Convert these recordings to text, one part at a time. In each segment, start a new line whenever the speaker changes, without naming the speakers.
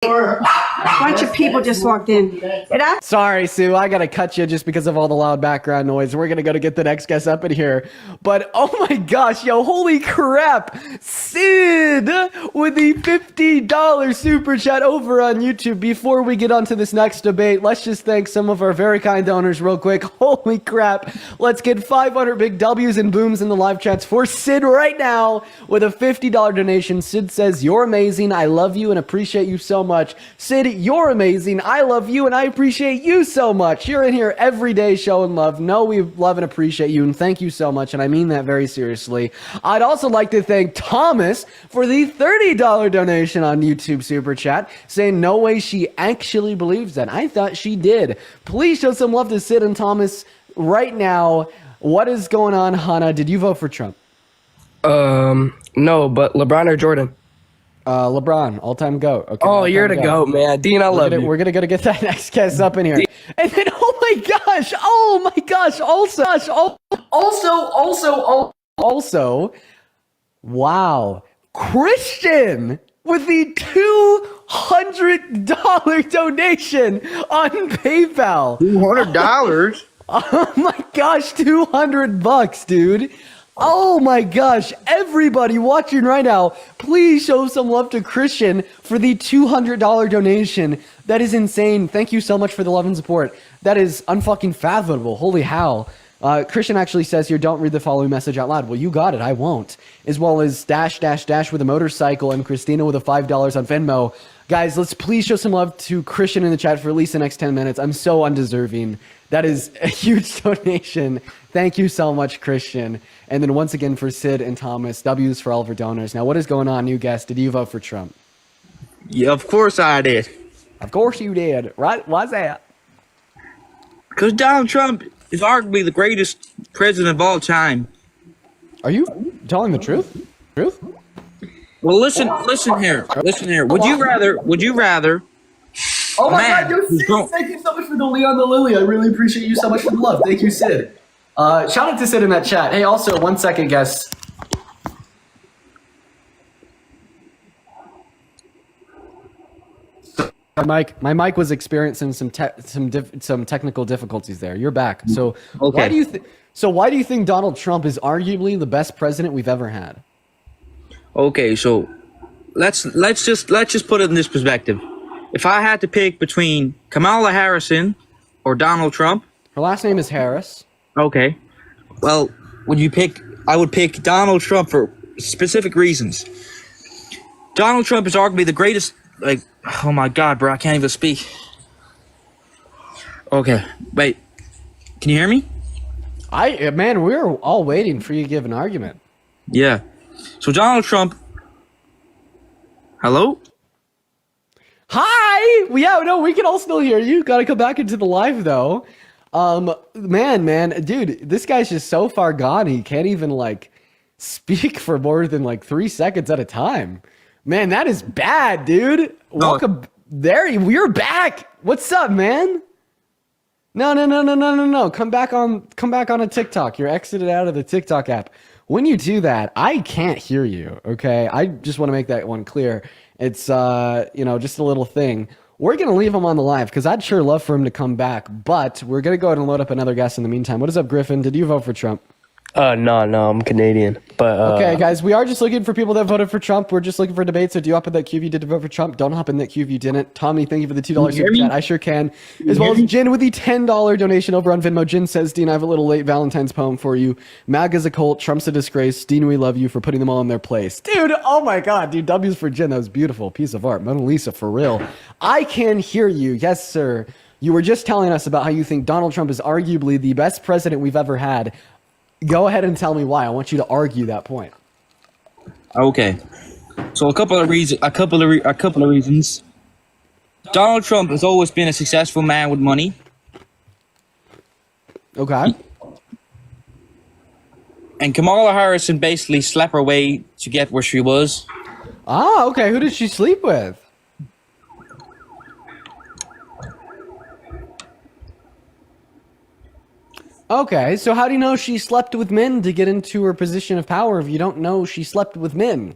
A bunch of people just walked in.
Sorry, Sue, I gotta cut you just because of all the loud background noise. We're gonna go to get the next guest up in here. But oh my gosh, yo, holy crap! Sid with the $50 super chat over on YouTube. Before we get on to this next debate, let's just thank some of our very kind donors real quick. Holy crap! Let's get 500 big W's and booms in the live chats for Sid right now with a $50 donation. Sid says, "You're amazing. I love you and appreciate you so much." Sid, you're amazing. I love you and I appreciate you so much. You're in here every day showing love. No, we love and appreciate you, and thank you so much, and I mean that very seriously. I'd also like to thank Thomas for the $30 donation on YouTube Super Chat, saying no way she actually believes that. I thought she did. Please show some love to Sid and Thomas right now. What is going on, Hannah? Did you vote for Trump?
No, but LeBron or Jordan?
LeBron, all-time GOAT. Okay,
oh, you're the GOAT, man. Dean, I love you.
We're gonna go to get that next guest up in here. And then, oh my gosh, also, wow, Christian with the $200 donation on PayPal.
$200?
Oh my gosh, $200, dude. Oh my gosh, everybody watching right now, please show some love to Christian for the $200 donation. That is insane. Thank you so much for the love and support. That is unfucking fathomable. Holy hell. Christian actually says here, don't read the following message out loud. Well, you got it. I won't. As well as -- with a motorcycle and Christina with a $5 on Venmo. Guys, let's please show some love to Christian in the chat for at least the next 10 minutes. I'm so undeserving. That is a huge donation. Thank you so much, Christian. And then once again for Sid and Thomas, W's for all of our donors. Now, what is going on, new guest? Did you vote for Trump?
Yeah, of course I did.
Of course you did. Right? Why's that?
Because Donald Trump is arguably the greatest president of all time.
Are you telling the truth? Truth?
Well, listen here. Would you rather?
Oh my God, yo, Sid, thank you so much for the Leon the Lily. I really appreciate you so much for the love. Thank you, Sid. Shout out to Sid in that chat. Hey, also, 1 second, guys. My mic was experiencing some technical difficulties there. You're back. So
okay.
Why do you think Donald Trump is arguably the best president we've ever had?
Okay, so let's just put it in this perspective. If I had to pick between Kamala Harris or Donald Trump,
her last name is Harris.
Okay, well, I would pick Donald Trump for specific reasons. Donald Trump is arguably the greatest. Like, oh my God, bro, I can't even speak. Okay, wait, can you hear me?
Man, we're all waiting for you to give an argument.
Yeah. So Donald Trump. Hello?
Hi! Yeah, no, we can all still hear you. Gotta come back into the live, though. Man, dude, this guy's just so far gone, he can't even, like, speak for more than, like, 3 seconds at a time. Man, that is bad, dude. Welcome. There, you're back. What's up, man? No. Come back on a TikTok. You're exited out of the TikTok app. When you do that, I can't hear you, okay? I just want to make that one clear. It's, just a little thing. We're going to leave him on the live because I'd sure love for him to come back, but we're going to go ahead and load up another guest in the meantime. What is up, Griffin? Did you vote for Trump?
No, I'm Canadian. But
okay, guys, we are just looking for people that voted for Trump. We're just looking for debates. So do you hop in that queue if you did vote for Trump? Don't hop in that queue if you didn't. Tommy, thank you for the $2 super chat. I sure can. As well as Jin with the $10 donation over on Venmo. Jin says, Dean, I have a little late Valentine's poem for you. MAGA's a cult. Trump's a disgrace. Dean, we love you for putting them all in their place. Dude, oh my God, dude. W's for Jin. That was beautiful. Piece of art. Mona Lisa, for real. I can hear you. Yes, sir. You were just telling us about how you think Donald Trump is arguably the best president we've ever had. Go ahead and tell me why. I want you to argue that point.
Okay, so a couple of reasons. Donald Trump has always been a successful man with money.
Okay.
And Kamala Harris basically slept her way to get where she was.
Ah, okay. Who did she sleep with? Okay, so how do you know she slept with men to get into her position of power if you don't know she slept with men?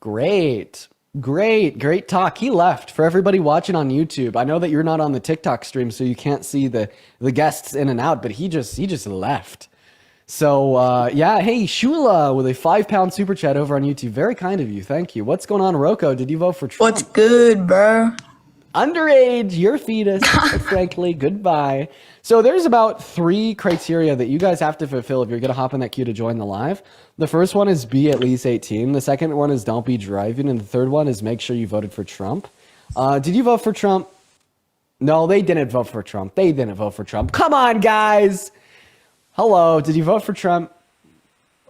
Great. Great talk. He left. For everybody watching on YouTube, I know that you're not on the TikTok stream, so you can't see the guests in and out, but he just left. So yeah, hey Shula with a £5 super chat over on YouTube. Very kind of you. Thank you. What's going on, Rocco? Did you vote for Trump?
What's good, bro?
Underage, your fetus. Frankly, goodbye. So there's about 3 criteria that you guys have to fulfill if you're gonna hop in that queue to join the live. The first one is be at least 18. The second one is don't be driving, and the third one is make sure you voted for Trump. Did you vote for Trump? No, they didn't vote for Trump. They didn't vote for Trump. Come on, guys. Hello, did you vote for Trump?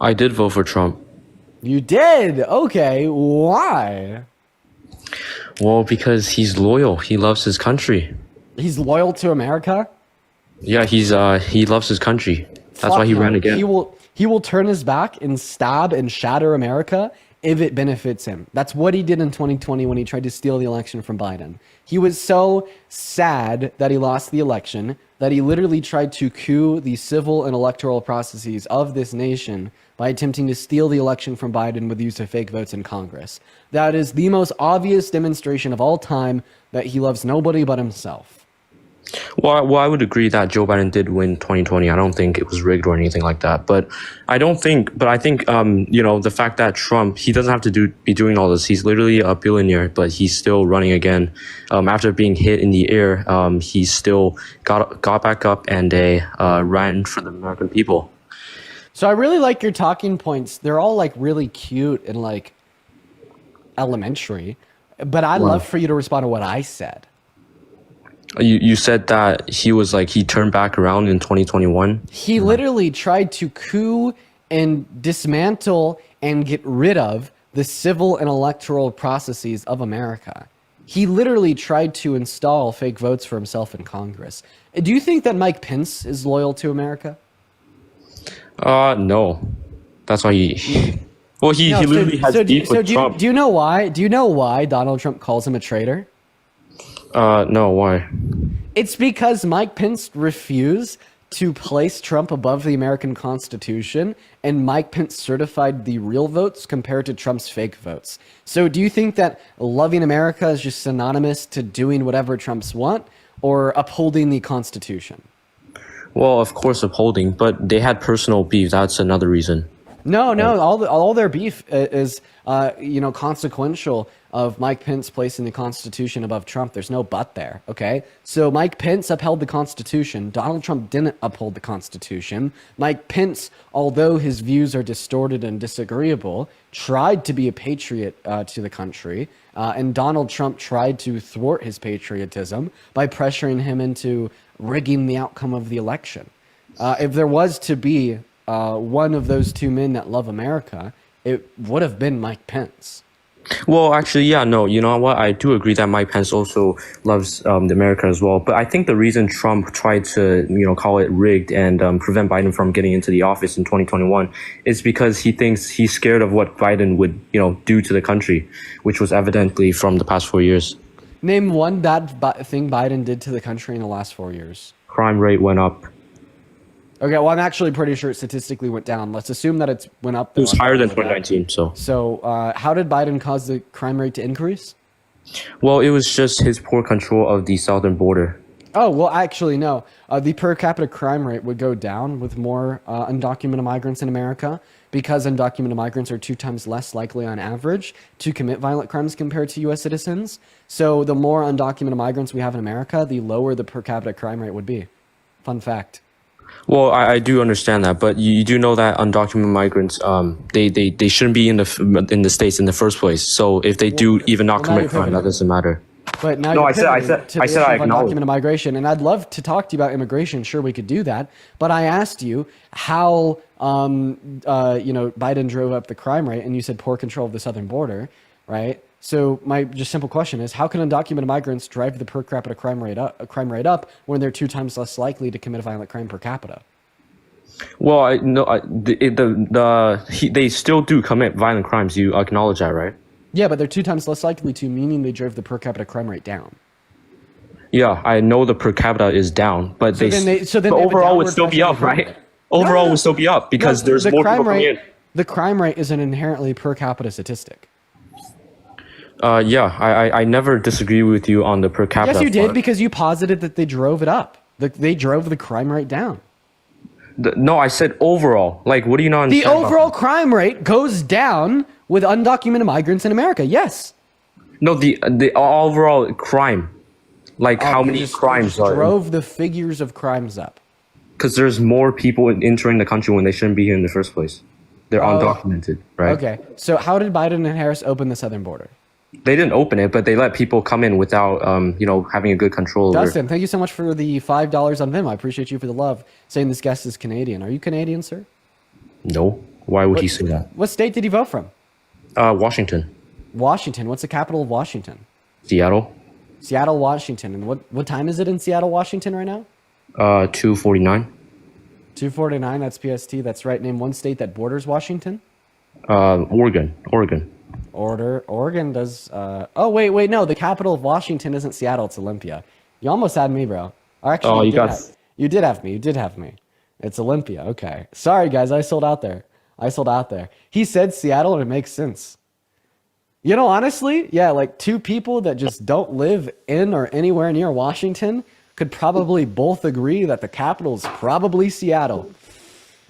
I did vote for Trump.
You did? Okay, why?
Well, because he's loyal. He loves his country.
He's loyal to America?
Yeah, he loves his country. That's why he ran again.
He will turn his back and stab and shatter America if it benefits him. That's what he did in 2020 when he tried to steal the election from Biden. He was so sad that he lost the election that he literally tried to coup the civil and electoral processes of this nation by attempting to steal the election from Biden with the use of fake votes in Congress. That is the most obvious demonstration of all time that he loves nobody but himself.
Well, I would agree that Joe Biden did win 2020. I don't think it was rigged or anything like that. But I think, the fact that Trump, he doesn't have to be doing all this. He's literally a billionaire, but he's still running again. After being hit in the air, he still got back up and ran for the American people.
So I really like your talking points. They're all like really cute and like elementary, but I'd love for you to respond to what I said.
You said that he turned back around in 2021.
He literally tried to coup and dismantle and get rid of the civil and electoral processes of America. He literally tried to install fake votes for himself in Congress. Do you think that Mike Pence is loyal to America?
No. That's why he literally has beef with Trump.
Do you know why? Do you know why Donald Trump calls him a traitor?
No, why?
It's because Mike Pence refused to place Trump above the American Constitution, and Mike Pence certified the real votes compared to Trump's fake votes. So do you think that loving America is just synonymous to doing whatever Trumps want, or upholding the Constitution?
Well, of course upholding, but they had personal beef. That's another reason.
No, all their beef is, consequential of Mike Pence placing the Constitution above Trump. There's no but there, okay? So Mike Pence upheld the Constitution. Donald Trump didn't uphold the Constitution. Mike Pence, although his views are distorted and disagreeable, tried to be a patriot to the country, and Donald Trump tried to thwart his patriotism by pressuring him into rigging the outcome of the election. If there was to be one of those two men that love America, it would have been Mike Pence.
Well, actually, yeah, no, you know what? I do agree that Mike Pence also loves America as well. But I think the reason Trump tried to, call it rigged and prevent Biden from getting into the office in 2021 is because he thinks he's scared of what Biden would, do to the country, which was evidently from the past 4 years.
Name one bad thing Biden did to the country in the last 4 years.
Crime rate went up.
Okay, well, I'm actually pretty sure it statistically went down. Let's assume that it went up.
It was higher than 2019, so.
So how did Biden cause the crime rate to increase?
Well, it was just his poor control of the southern border.
Oh, well, actually, no. The per capita crime rate would go down with more undocumented migrants in America because undocumented migrants are 2 times less likely on average to commit violent crimes compared to U.S. citizens. So the more undocumented migrants we have in America, the lower the per capita crime rate would be. Fun fact.
Well, I do understand that, but you do know that undocumented migrants, they shouldn't be in the States in the first place. So if they do even not commit crime, that doesn't matter.
But now
No,
I said
I acknowledge.
undocumented migration, and I'd love to talk to you about immigration. Sure, we could do that. But I asked you how Biden drove up the crime rate, and you said poor control of the southern border, right? So my just simple question is, how can undocumented migrants drive the per capita crime rate up when they're 2 times less likely to commit a violent crime per capita?
Well, they still do commit violent crimes. You acknowledge that, right?
Yeah, but they're 2 times less likely to, meaning they drove the per capita crime rate down.
Yeah, I know the per capita is down, but but overall would still be up, right? Overall would still be up because there's more people coming in.
The crime rate is an inherently per capita statistic.
Yeah, I never disagree with you on the per capita.
Yes, you did,
part.
because you posited that they drove it up. They drove the crime rate down.
No, I said overall. Like, what do you not
The
understand?
overall crime rate goes down with undocumented migrants in America. Yes.
No, the overall crime. Like, how
You
many
just
crimes are?
drove the figures of crimes up.
Because there's more people entering the country when they shouldn't be here in the first place. They're undocumented, right?
Okay. So how did Biden and Harris open the southern border?
They didn't open it, but they let people come in without, having a good control over.
Dustin, thank you so much for the $5 on Venmo. I appreciate you for the love. Saying this guest is Canadian. Are you Canadian, sir?
No. Why would he say that?
What state did he vote from?
Washington,
Washington. What's the capital of Washington?
Seattle,
Seattle, Washington. And what time is it in Seattle, Washington right now?
2:49.
2:49. That's PST. That's right. Name one state that borders Washington.
Oregon.
Oregon does. Oh wait, no. The capital of Washington isn't Seattle. It's Olympia. You almost had me, bro. Or actually,
Oh,
you
you
did have me. You did have me. It's Olympia. Okay. Sorry, guys. I sold out there. He said Seattle, and it makes sense. You know, honestly, yeah, like two people that just don't live in or anywhere near Washington could probably both agree that the capital is probably Seattle.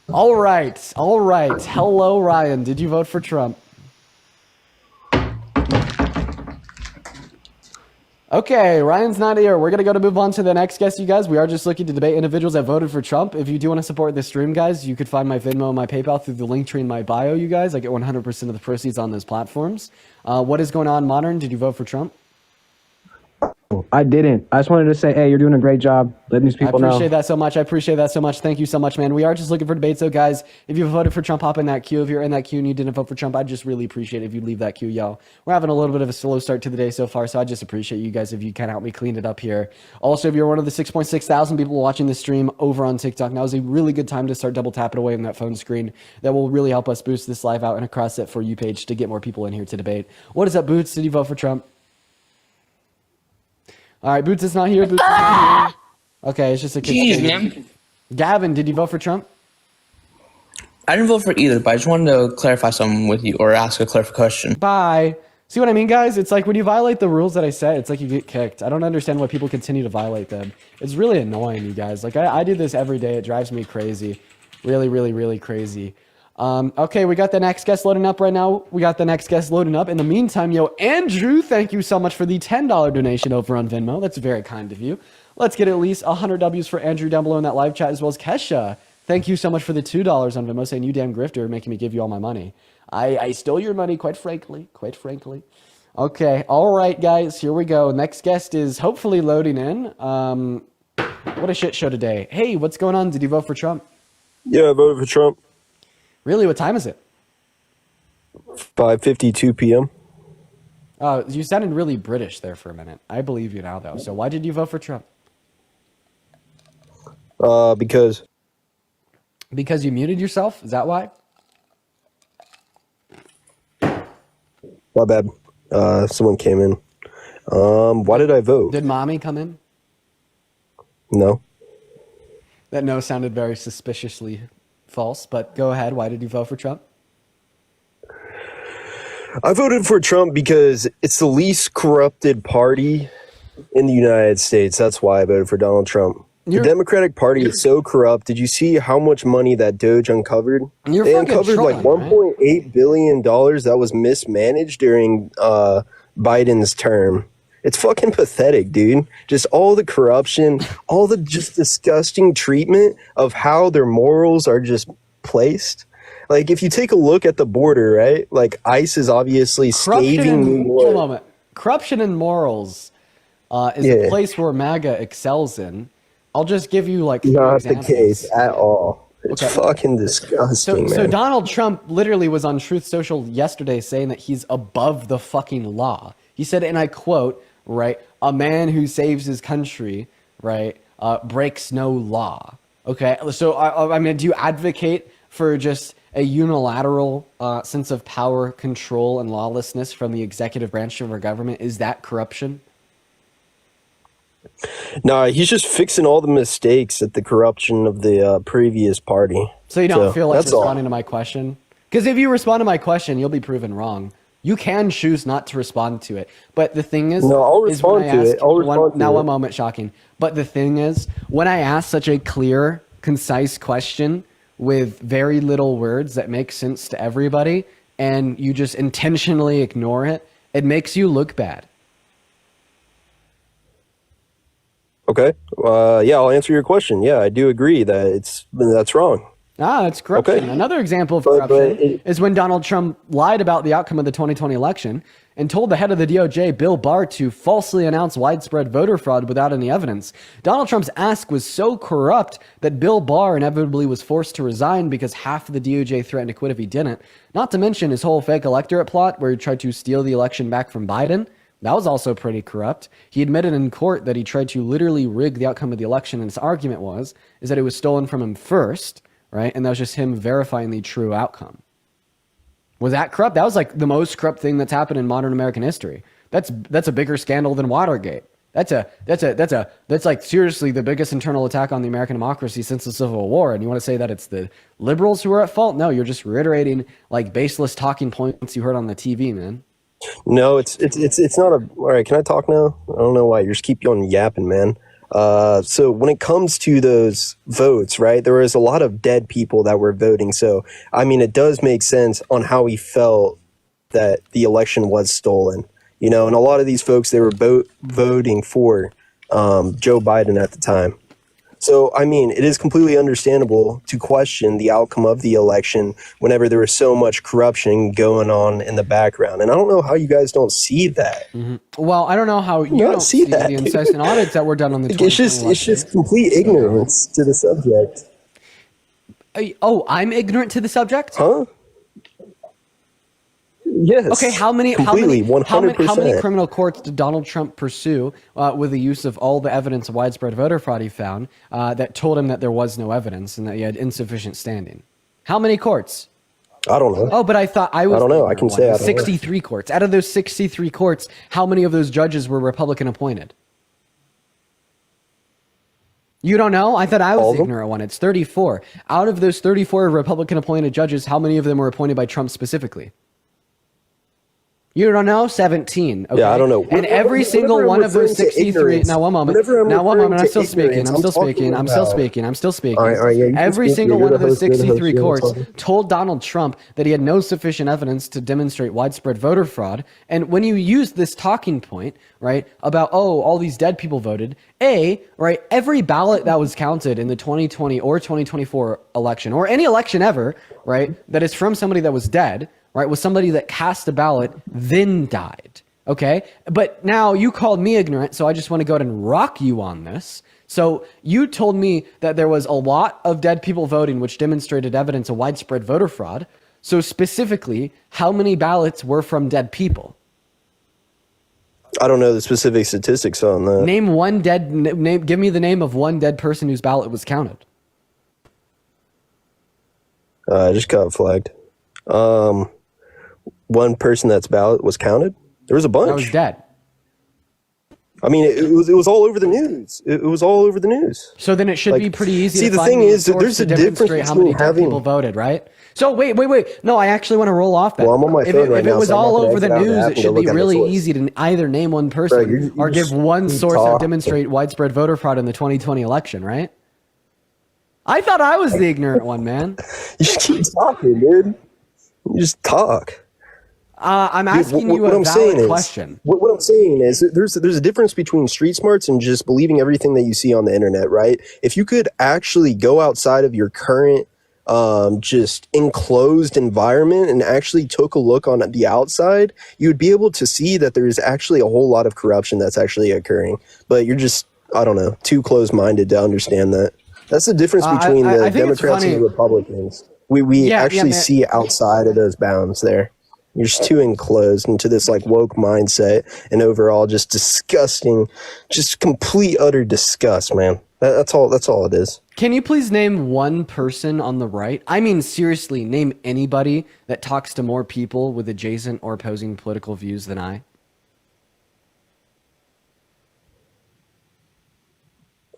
All right. Hello, Ryan. Did you vote for Trump? Okay, Ryan's not here. We're going to move on to the next guest, you guys. We are just looking to debate individuals that voted for Trump. If you do want to support this stream, guys, you could find my Venmo and my PayPal through the link tree in my bio, you guys. I get 100% of the proceeds on those platforms. What is going on, Modern? Did you vote for Trump?
I didn't. I just wanted to say, hey, you're doing a great job letting these people know.
I appreciate that so much. Thank you so much, man. We are just looking for debates, though, guys. If you voted for Trump, hop in that queue. If you're in that queue and you didn't vote for Trump, I'd just really appreciate it if you leave that queue, yo. We're having a little bit of a slow start to the day so far, so I just appreciate you guys if you can help me clean it up here. Also, if you're one of the 6.6 thousand people watching the stream over on TikTok, now is a really good time to start double tapping away on that phone screen. That will really help us boost this live out and across that For You page to get more people in here to debate. What is up, Boots? Did you vote for Trump? All right, Boots is not here. Okay, it's just a kid.
Jeez, man.
Gavin, did you vote for Trump?
I didn't vote for either, but I just wanted to clarify something with you or ask a clarification question.
Bye. See what I mean, guys? It's like when you violate the rules that I set, it's like you get kicked. I don't understand why people continue to violate them. It's really annoying, you guys. Like, I do this every day. It drives me crazy. Really, really, really crazy. Okay, we got the next guest loading up right now. In the meantime, yo, Andrew, thank you so much for the $10 donation over on Venmo. That's very kind of you. Let's get at least 100 W's for Andrew down below in that live chat, as well as Kesha. Thank you so much for the $2 on Venmo, saying you damn grifter, making me give you all my money. I stole your money, quite frankly. Okay, all right, guys, here we go. Next guest is hopefully loading in. What a shit show today. Hey, what's going on? Did you vote for Trump?
Yeah, I voted for Trump.
Really? What time is it?
5:52 p.m.
You sounded really British there for a minute. I believe you now, though. So why did you vote for Trump?
Because
you muted yourself? Is that why?
my bad. Someone came in. Why did I vote?
Did mommy come in?
No.
That no sounded very suspiciously false, but go ahead. Why did you vote for Trump?
I voted for Trump because it's the least corrupted party in the United States. That's why I voted for Donald Trump. The Democratic Party is so corrupt. Did you see how much money that Doge uncovered? They uncovered like $1.8 billion that was mismanaged during Biden's term. It's fucking pathetic, dude. Just all the corruption, all the just disgusting treatment of how their morals are just placed. Like, if you take a look at the border, right? Like, ICE is obviously scathing New York.
Hold on a moment. Corruption and morals is a place where MAGA excels in. I'll just give you like
not
examples.
The case at all. It's fucking disgusting,
so
man.
Donald Trump literally was on Truth Social yesterday saying that he's above the fucking law. He said, and I quote, right, a man who saves his country, right, breaks no law. Okay, so I mean, do you advocate for just a unilateral sense of power, control, and lawlessness from the executive branch of our government? Is that corruption?
No, he's just fixing all the mistakes at the corruption of the previous party.
So you don't feel like responding to my question? Because if you respond to my question, you'll be proven wrong. You can choose not to respond to it. But the thing is,
No, I'll
is when
respond
I
to
ask
it. I'll respond to
now
it.
one moment, shocking. But the thing is, when I ask such a clear, concise question with very little words that make sense to everybody, and you just intentionally ignore it, it makes you look bad.
Okay. Yeah, I'll answer your question. Yeah, I do agree that that's wrong.
That's corruption.
Okay.
Another example of
But
corruption is when Donald Trump lied about the outcome of the 2020 election and told the head of the DOJ, Bill Barr, to falsely announce widespread voter fraud without any evidence. Donald Trump's ask was so corrupt that Bill Barr inevitably was forced to resign because half of the DOJ threatened to quit if he didn't. Not to mention his whole fake electorate plot where he tried to steal the election back from Biden. That was also pretty corrupt. He admitted in court that he tried to literally rig the outcome of the election, and his argument is that it was stolen from him first, right? And that was just him verifying the true outcome. Was that corrupt? That was like the most corrupt thing that's happened in modern American history. That's a bigger scandal than Watergate. That's like seriously the biggest internal attack on the American democracy since the Civil War. And you want to say that it's the liberals who are at fault? No, you're just reiterating like baseless talking points you heard on the TV, man.
No, it's not a. All right, can I talk now? I don't know why you just keep on yapping, man. So when it comes to those votes, right, there was a lot of dead people that were voting. So, I mean, it does make sense on how he felt that the election was stolen, you know, and a lot of these folks, they were voting for Joe Biden at the time. So, I mean, it is completely understandable to question the outcome of the election whenever there was so much corruption going on in the background. And I don't know how you guys don't see that.
Mm-hmm. Well, I don't know how you don't see
that,
the incessant audits that were done on the 2020
it's just complete ignorance to the subject.
Oh, I'm ignorant to the subject?
Huh? Yes.
Okay, how many
100%.
criminal courts did Donald Trump pursue with the use of all the evidence of widespread voter fraud he found that told him that there was no evidence and that he had insufficient standing? How many courts?
I don't know.
Oh, but I thought I was.
I don't know. I can say I don't know.
63 courts. Out of those 63 courts, how many of those judges were Republican appointed? You don't know? I thought I was the ignorant one. It's 34. Out of those 34 Republican appointed judges, how many of them were appointed by Trump specifically? You don't know? 17. Okay?
Yeah, I don't know.
And every single one of those 63. Now, one moment. I'm still speaking. I'm still speaking.
All right, yeah,
every single one of those 63 courts told Donald Trump that he had no sufficient evidence to demonstrate widespread voter fraud. And when you use this talking point, right, about, oh, all these dead people voted, right, every ballot that was counted in the 2020 or 2024 election, or any election ever, right, that is from somebody that was dead, right, was somebody that cast a ballot, then died, okay? But now you called me ignorant, so I just want to go ahead and rock you on this. So you told me that there was a lot of dead people voting, which demonstrated evidence of widespread voter fraud. So specifically, how many ballots were from dead people?
I don't know the specific statistics on that.
Name one dead, give me the name of one dead person whose ballot was counted.
I just got flagged. One person that's ballot was counted. There was a bunch.
That was dead.
I mean, it was all over the news. It was all over the news.
So then it should be pretty easy.
See,
to
the
find
thing
me
is,
source
there's
to
a difference
demonstrate how many
between
dead
having
people voted, right? So wait. No, I actually want to roll off that.
Well, I'm on my phone right now.
If it was
so
all
I'm not
over the
gonna exit out
news,
the app
it
and
should
go
be
look at the
really
source.
easy to either name one person
you
or give
just
one
keep
source that
talking.
demonstrate widespread voter fraud in the 2020 election, right? I thought I was the ignorant one, man.
You just keep talking, dude. You just talk.
I'm asking you a valid question.
What I'm saying is there's a difference between street smarts and just believing everything that you see on the internet, right? If you could actually go outside of your current just enclosed environment and actually took a look on the outside, you would be able to see that there's actually a whole lot of corruption that's actually occurring. But you're just, I don't know, too close-minded to understand that. That's the difference between the Democrats and the Republicans. We actually see outside of those bounds there. You're just too enclosed into this like woke mindset and overall just disgusting, just complete utter disgust, man. That's all it is.
Can you please name one person on the right? I mean, seriously, name anybody that talks to more people with adjacent or opposing political views than I.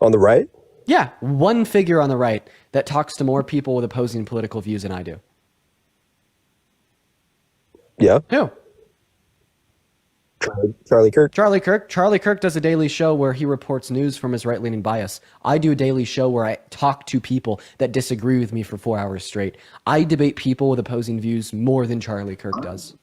On the right?
Yeah, one figure on the right that talks to more people with opposing political views than I do.
Yeah.
Who?
Charlie Kirk.
Charlie Kirk does a daily show where he reports news from his right-leaning bias. I do a daily show where I talk to people that disagree with me for 4 hours straight. I debate people with opposing views more than Charlie Kirk does.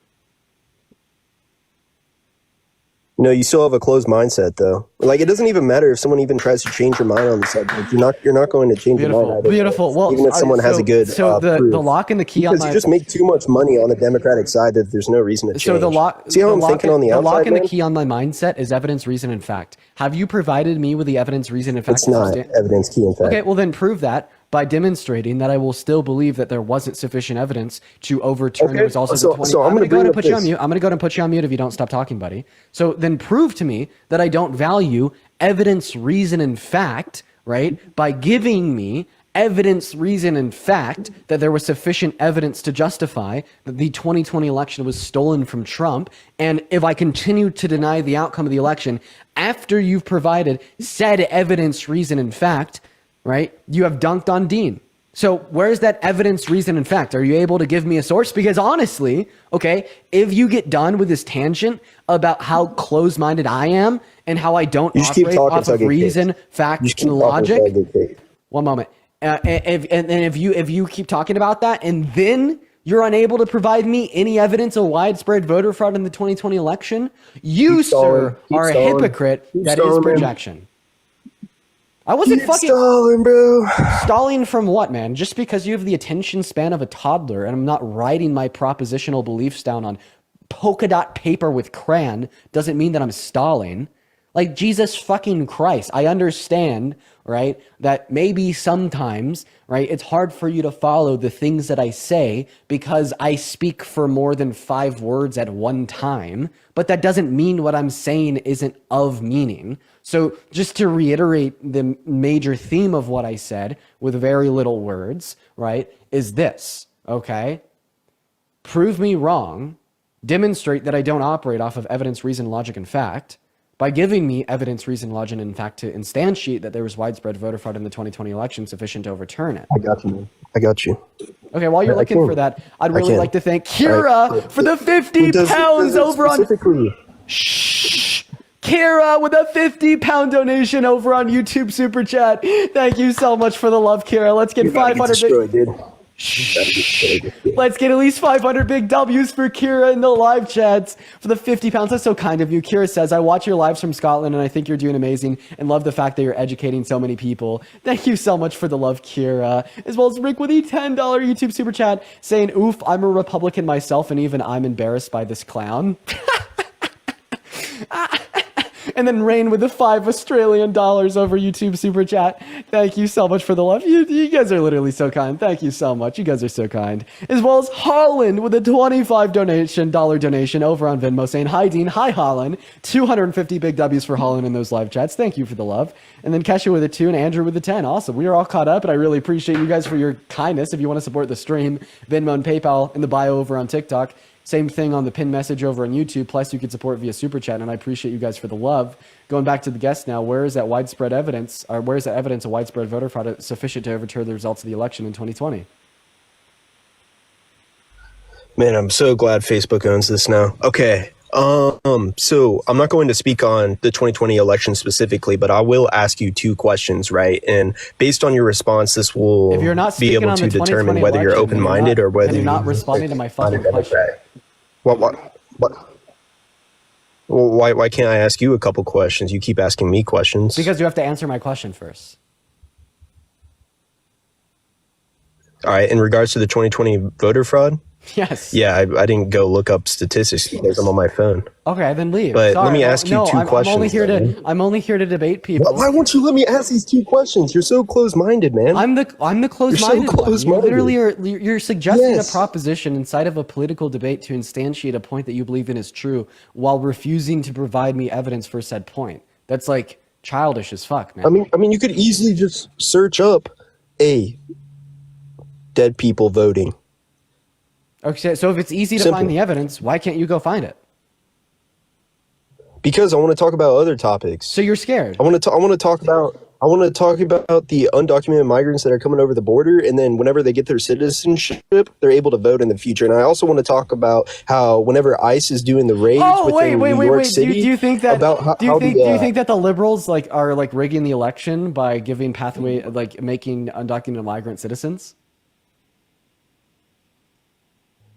No, you still have a closed mindset, though. Like, it doesn't even matter if someone even tries to change your mind on the subject. You're not going to change your mind. Either
Beautiful. Well,
even if someone has a good
the lock and the key
because
on
you just make too much money on the Democratic side that there's no reason to change.
So the lock.
See how I'm thinking on the outside,
lock and
man?
the key on my mindset is evidence, reason, and fact. Have you provided me with the evidence, reason, and fact?
It's not evidence, key, and fact.
Okay, well then prove that by demonstrating that I will still believe that there wasn't sufficient evidence to overturn the results of the 20.
So I'm going to
go ahead and
put
put you on mute. I'm going to go ahead and put you on mute if you don't stop talking, buddy. So then prove to me that I don't value evidence, reason, and fact, right? By giving me evidence, reason, and fact that there was sufficient evidence to justify that the 2020 election was stolen from Trump. And if I continue to deny the outcome of the election after you've provided said evidence, reason, and fact, right, you have dunked on Dean. So where's that evidence, reason, and fact? Are you able to give me a source? Because honestly, okay, if you get done with this tangent about how closed-minded I am and how I don't operate off of reason, fact, and logic. One moment. If you keep talking about that and then you're unable to provide me any evidence of widespread voter fraud in the 2020 election, you, sir, are a hypocrite. That is projection. I wasn't fucking
stalling, bro.
Stalling from what, man? Just because you have the attention span of a toddler and I'm not writing my propositional beliefs down on polka dot paper with crayon doesn't mean that I'm stalling. Like, Jesus fucking Christ. I understand, right, that maybe sometimes, right, it's hard for you to follow the things that I say because I speak for more than 5 words at one time, but that doesn't mean what I'm saying isn't of meaning. So just to reiterate the major theme of what I said with very little words, right, is this, okay? Prove me wrong, demonstrate that I don't operate off of evidence, reason, logic, and fact, by giving me evidence, reason, logic, and fact to instantiate that there was widespread voter fraud in the 2020 election sufficient to overturn it.
I got you, man. I got you.
Okay, while you're looking for that, I'd really like to thank Kira for the 50 pounds over on... Shh! Kira with a 50-pound donation over on YouTube Super Chat. Thank you so much for the love, Kira. Let's get 500... Let's get at least 500 big W's for Kira in the live chats for the 50 pounds. That's so kind of you. Kira says, I watch your lives from Scotland and I think you're doing amazing and love the fact that you're educating so many people. Thank you so much for the love, Kira. As well as Rick with a $10 YouTube super chat saying, oof, I'm a Republican myself and even I'm embarrassed by this clown. And then Rain with the $5 Australian over YouTube super chat. Thank you so much for the love. You guys are literally so kind. Thank you so much. You guys are so kind. As well as Holland with a $25 donation over on Venmo saying, hi Dean, hi Holland. 250 big W's for Holland in those live chats. Thank you for the love. And then Kesha with a 2 and Andrew with a 10. Awesome. We are all caught up and I really appreciate you guys for your kindness. If you want to support the stream, Venmo and PayPal in the bio over on TikTok. Same thing on the pin message over on YouTube. Plus, you can support via Super Chat, and I appreciate you guys for the love. Going back to the guest now, where is that widespread evidence, or where is that evidence of widespread voter fraud sufficient to overturn the results of the election in 2020?
Man, I'm so glad Facebook owns this now. Okay. So I'm not going to speak on the 2020 election specifically, but I will ask you 2 questions, right? And based on your response, this will
if you're not
be able to determine whether you're open-minded or whether
you're not responding to my fucking question.
What? Well, why can't I ask you a couple questions? You keep asking me questions.
Because you have to answer my question first.
All right. In regards to the 2020 voter fraud?
Yes.
Yeah, I didn't go look up statistics because I'm on my phone.
Okay, then leave.
But let me ask you 2 questions.
I'm only here to debate people.
Why won't you let me ask these 2 questions? You're so close-minded, man.
I'm the close-minded one.
Close-minded.
You're suggesting a proposition inside of a political debate to instantiate a point that you believe in is true while refusing to provide me evidence for said point. That's like childish as fuck, man.
I mean, you could easily just search up dead people voting.
Okay, so if it's easy to find the evidence, why can't you go find it?
Because I want to talk about other topics.
So you're scared.
I want to talk about I want to talk about the undocumented migrants that are coming over the border, and then whenever they get their citizenship, they're able to vote in the future. And I also want to talk about how whenever ICE is doing the raids within New York City,
do you think that
about
do you think that the liberals are rigging the election by giving pathway, like making undocumented migrant citizens?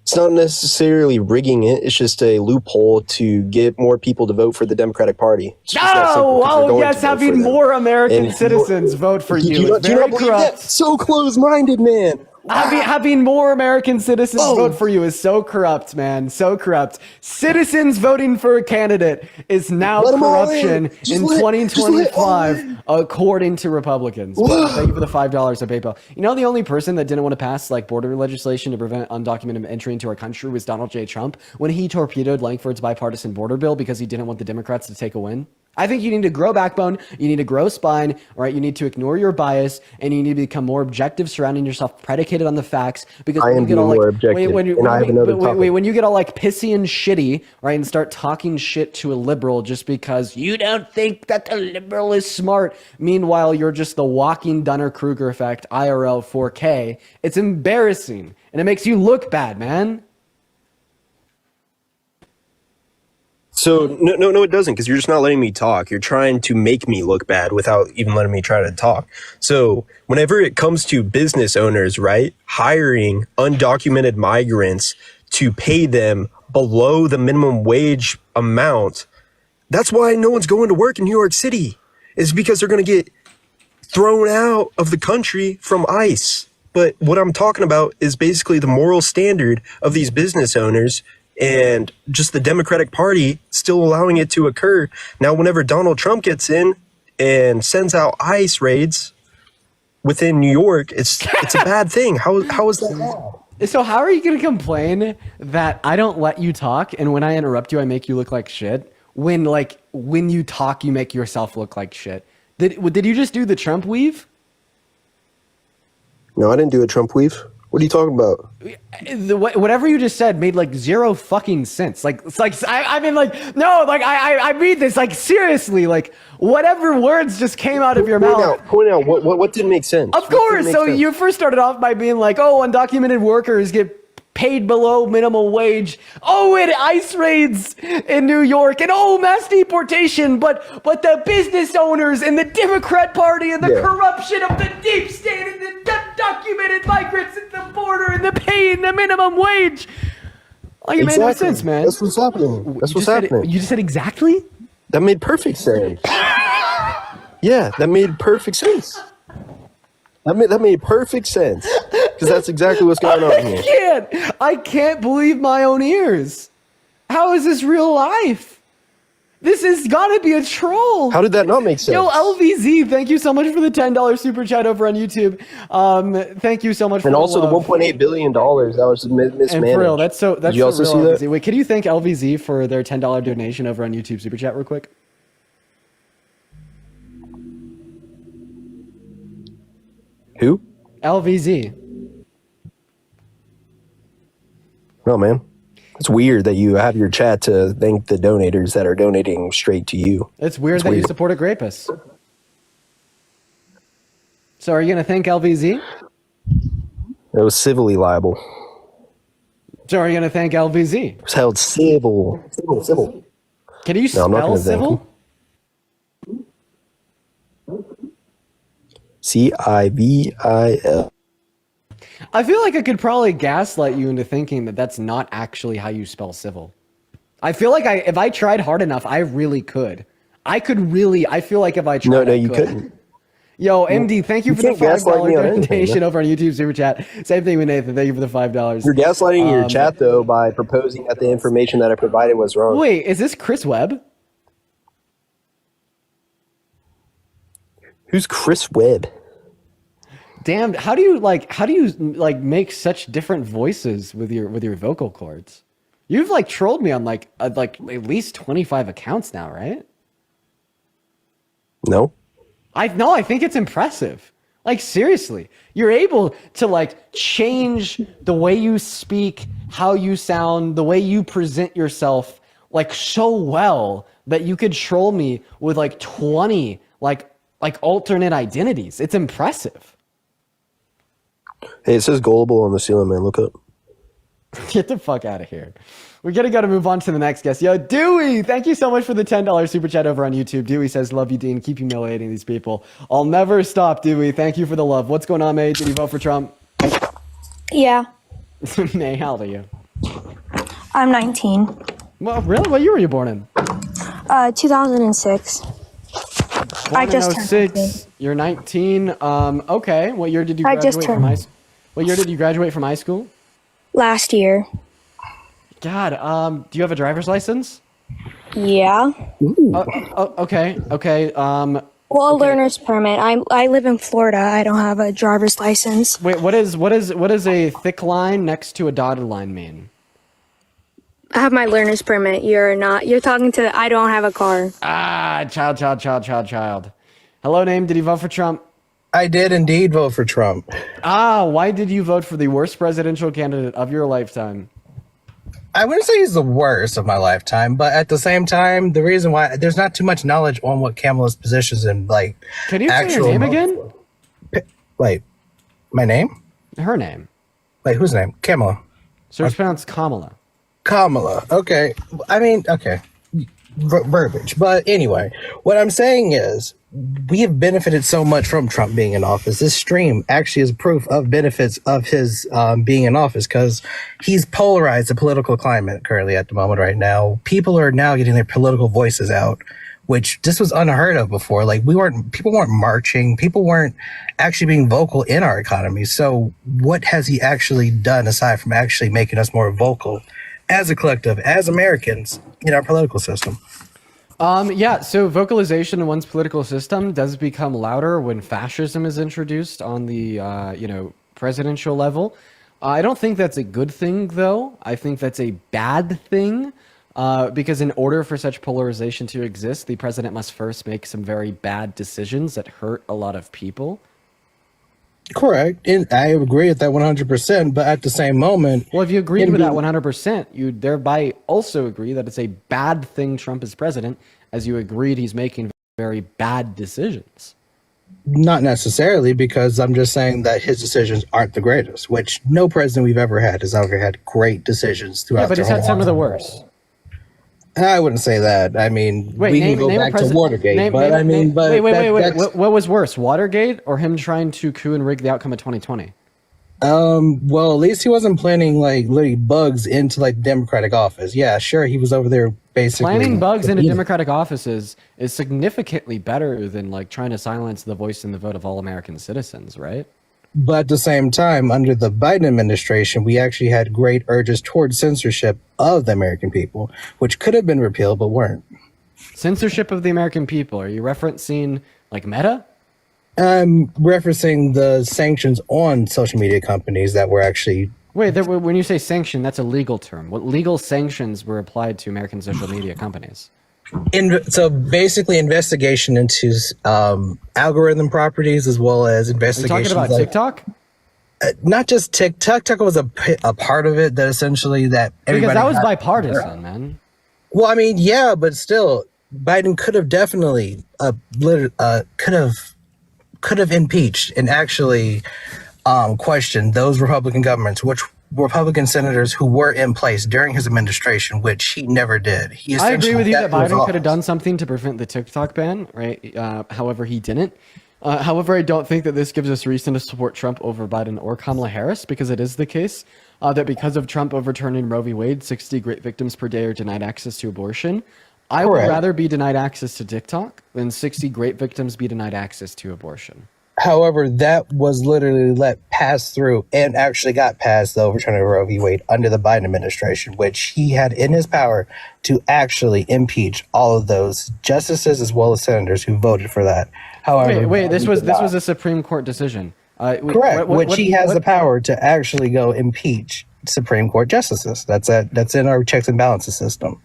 it's not necessarily rigging it. It's just a loophole to get more people to vote for the Democratic Party.
Having more American citizens vote for you. It's very corrupt.
So close-minded, man.
Having more American citizens vote for you is so corrupt, man. So corrupt. Citizens voting for a candidate is now corruption in 2025, according to Republicans. Thank you for the $5 of PayPal. You know, the only person that didn't want to pass like border legislation to prevent undocumented entry into our country was Donald J. Trump when he torpedoed Langford's bipartisan border bill because he didn't want the Democrats to take a win. I think you need to grow backbone, you need to grow spine, all right? You need to ignore your bias, and you need to become more objective, surrounding yourself predicated on the facts. Because
I am being more objective,
when you get all like pissy and shitty, right, and start talking shit to a liberal just because you don't think that the liberal is smart, meanwhile you're just the walking Dunner-Kruger effect, IRL 4K, it's embarrassing, and it makes you look bad, man.
So no, it doesn't, because you're just not letting me talk. You're trying to make me look bad without even letting me try to talk. So whenever it comes to business owners, right, hiring undocumented migrants to pay them below the minimum wage amount, that's why no one's going to work in New York City. Is because they're going to get thrown out of the country from ICE. But what I'm talking about is basically the moral standard of these business owners and just the Democratic Party still allowing it to occur. Now, whenever Donald Trump gets in and sends out ICE raids within New York, it's a bad thing. How is that bad?
So how are you going to complain that I don't let you talk, and when I interrupt you, I make you look like shit? When you talk, you make yourself look like shit. Did you just do the Trump weave?
No, I didn't do a Trump weave. What are you talking about?
Whatever you just said made like zero fucking sense. I read this like seriously, like whatever words just came out of your mouth.
Point out what didn't make sense.
Of course. So you first started off by being like, oh, undocumented workers get paid below minimum wage. Oh, and ICE raids in New York, and oh, mass deportation. But the business owners and the Democrat Party and the corruption of the deep state and the undocumented migrants at the border and the paying the minimum wage. Like, it made no sense, man.
That's what's happening. That's what's happening.
You just said exactly?
That made perfect sense. Yeah, that made perfect sense. That made perfect sense. Because that's exactly what's going on here.
I can't believe my own ears. How is this real life? This has got to be a troll.
How did that not make sense?
Yo, LVZ, thank you so much for the $10 super chat over on YouTube. Thank you so much for
the love. And also the $1.8 billion that was mismanaged.
And for real, that's
Did you also see that?
Wait, can you thank LVZ for their $10 donation over on YouTube super chat real quick?
Who?
LVZ.
No, man. It's weird that you have your chat to thank the donators that are donating straight to you.
It's weird that you support a rapist. So are you going to thank LVZ?
It was civilly liable.
So are you going to thank LVZ?
It was held civil.
Can you spell civil?
CIVIL.
I feel like I could probably gaslight you into thinking that that's not actually how you spell civil. I feel like if I tried hard enough, I really could. I feel like if I tried,
No, you couldn't.
Yo, MD, thank you for the $5 donation over on YouTube Super Chat. Same thing with Nathan. Thank you for the $5.
You're gaslighting your chat, though, by proposing that the information that I provided was wrong.
Wait, is this Chris Webb?
Who's Chris Webb?
Damn, how do you make such different voices with your vocal cords? You've like trolled me on like at least 25 accounts now, right?
No.
I think it's impressive. Like seriously, you're able to like change the way you speak, how you sound, the way you present yourself like so well that you could troll me with like 20 like like alternate identities. It's impressive.
Hey, it says gullible on the ceiling, man. Look up.
Get the fuck out of here. We're gonna go to move on to the next guest. Yo, Dewey, thank you so much for the $10 super chat over on YouTube. Dewey says, love you, Dean. Keep humiliating these people. I'll never stop, Dewey. Thank you for the love. What's going on, May? Did you vote for Trump?
Yeah,
May, how old are you?
I'm 19.
Well, really? What year were you born in?
2006.
Born
I
in
just turned
06. You're 19. Okay. What year did you
I
graduate
just
from
turned-
high school? What year did you graduate from high school?
Last year.
God, do you have a driver's license?
Yeah.
Okay.
Well, a learner's permit. I live in Florida. I don't have a driver's license.
Wait, what is a thick line next to a dotted line mean?
I have my learner's permit. You're not. You're talking to. I don't have a car.
Child. Hello, name. Did you vote for Trump?
I did indeed vote for Trump.
Why did you vote for the worst presidential candidate of your lifetime?
I wouldn't say he's the worst of my lifetime, but at the same time, the reason why there's not too much knowledge on what Kamala's positions in like.
Can you say your name again?
Like, my name?
Her name.
Like, whose name? Kamala.
So it's pronounced Kamala.
Kamala. Okay. I mean, okay. Verbiage. But anyway, what I'm saying is we have benefited so much from Trump being in office. This stream actually is proof of benefits of his being in office because he's polarized the political climate currently at the moment right now. People are now getting their political voices out, which this was unheard of before. Like people weren't marching. People weren't actually being vocal in our economy. So what has he actually done aside from actually making us more vocal as a collective, as Americans in our political system?
Yeah, so vocalization in one's political system does become louder when fascism is introduced on the, presidential level. I don't think that's a good thing, though. I think that's a bad thing, because in order for such polarization to exist, the president must first make some very bad decisions that hurt a lot of people.
Correct. And I agree with that 100%. But at the same moment.
Well, if you agreed with that 100%, you thereby also agree that it's a bad thing Trump is president, as you agreed he's making very bad decisions.
Not necessarily, because I'm just saying that his decisions aren't the greatest, which no president we've ever had has ever had great decisions throughout.
Yeah, but he's had some of the worst.
I wouldn't say that. I mean, we can go back to Watergate,
Wait. What was worse, Watergate or him trying to coup and rig the outcome of 2020?
Well, at least he wasn't planning like literally bugs into like Democratic office. Yeah, sure, he was over there basically
planning bugs into Democratic offices is significantly better than like trying to silence the voice and the vote of all American citizens, right?
But at the same time, under the Biden administration, we actually had great urges towards censorship of the American people, which could have been repealed, but weren't.
Censorship of the American people. Are you referencing like Meta?
I'm referencing the sanctions on social media companies that were actually...
Wait, when you say sanction, that's a legal term. What legal sanctions were applied to American social media companies?
So basically investigation into algorithm properties as well as investigation.
Are you talking about TikTok?
Not just TikTok. TikTok was a part of it that essentially that everybody...
Because that was bipartisan, man.
Well, I mean, yeah, but still, Biden could have definitely could have impeached and actually questioned those Republican governments, which Republican senators who were in place during his administration, which he never did.
I agree with you that Biden could have done something to prevent the TikTok ban, right? However, he didn't. However, I don't think that this gives us reason to support Trump over Biden or Kamala Harris, because it is the case that because of Trump overturning Roe v. Wade, 60 great victims per day are denied access to abortion. I would rather be denied access to TikTok than 60 great victims be denied access to abortion.
However, that was literally let pass through and actually got passed, the overturning of Roe v. Wade, under the Biden administration, which he had in his power to actually impeach all of those justices as well as senators who voted for that. However,
wait, this was a Supreme Court decision.
Correct, which he has the power to actually go impeach Supreme Court justices. That's in our checks and balances system.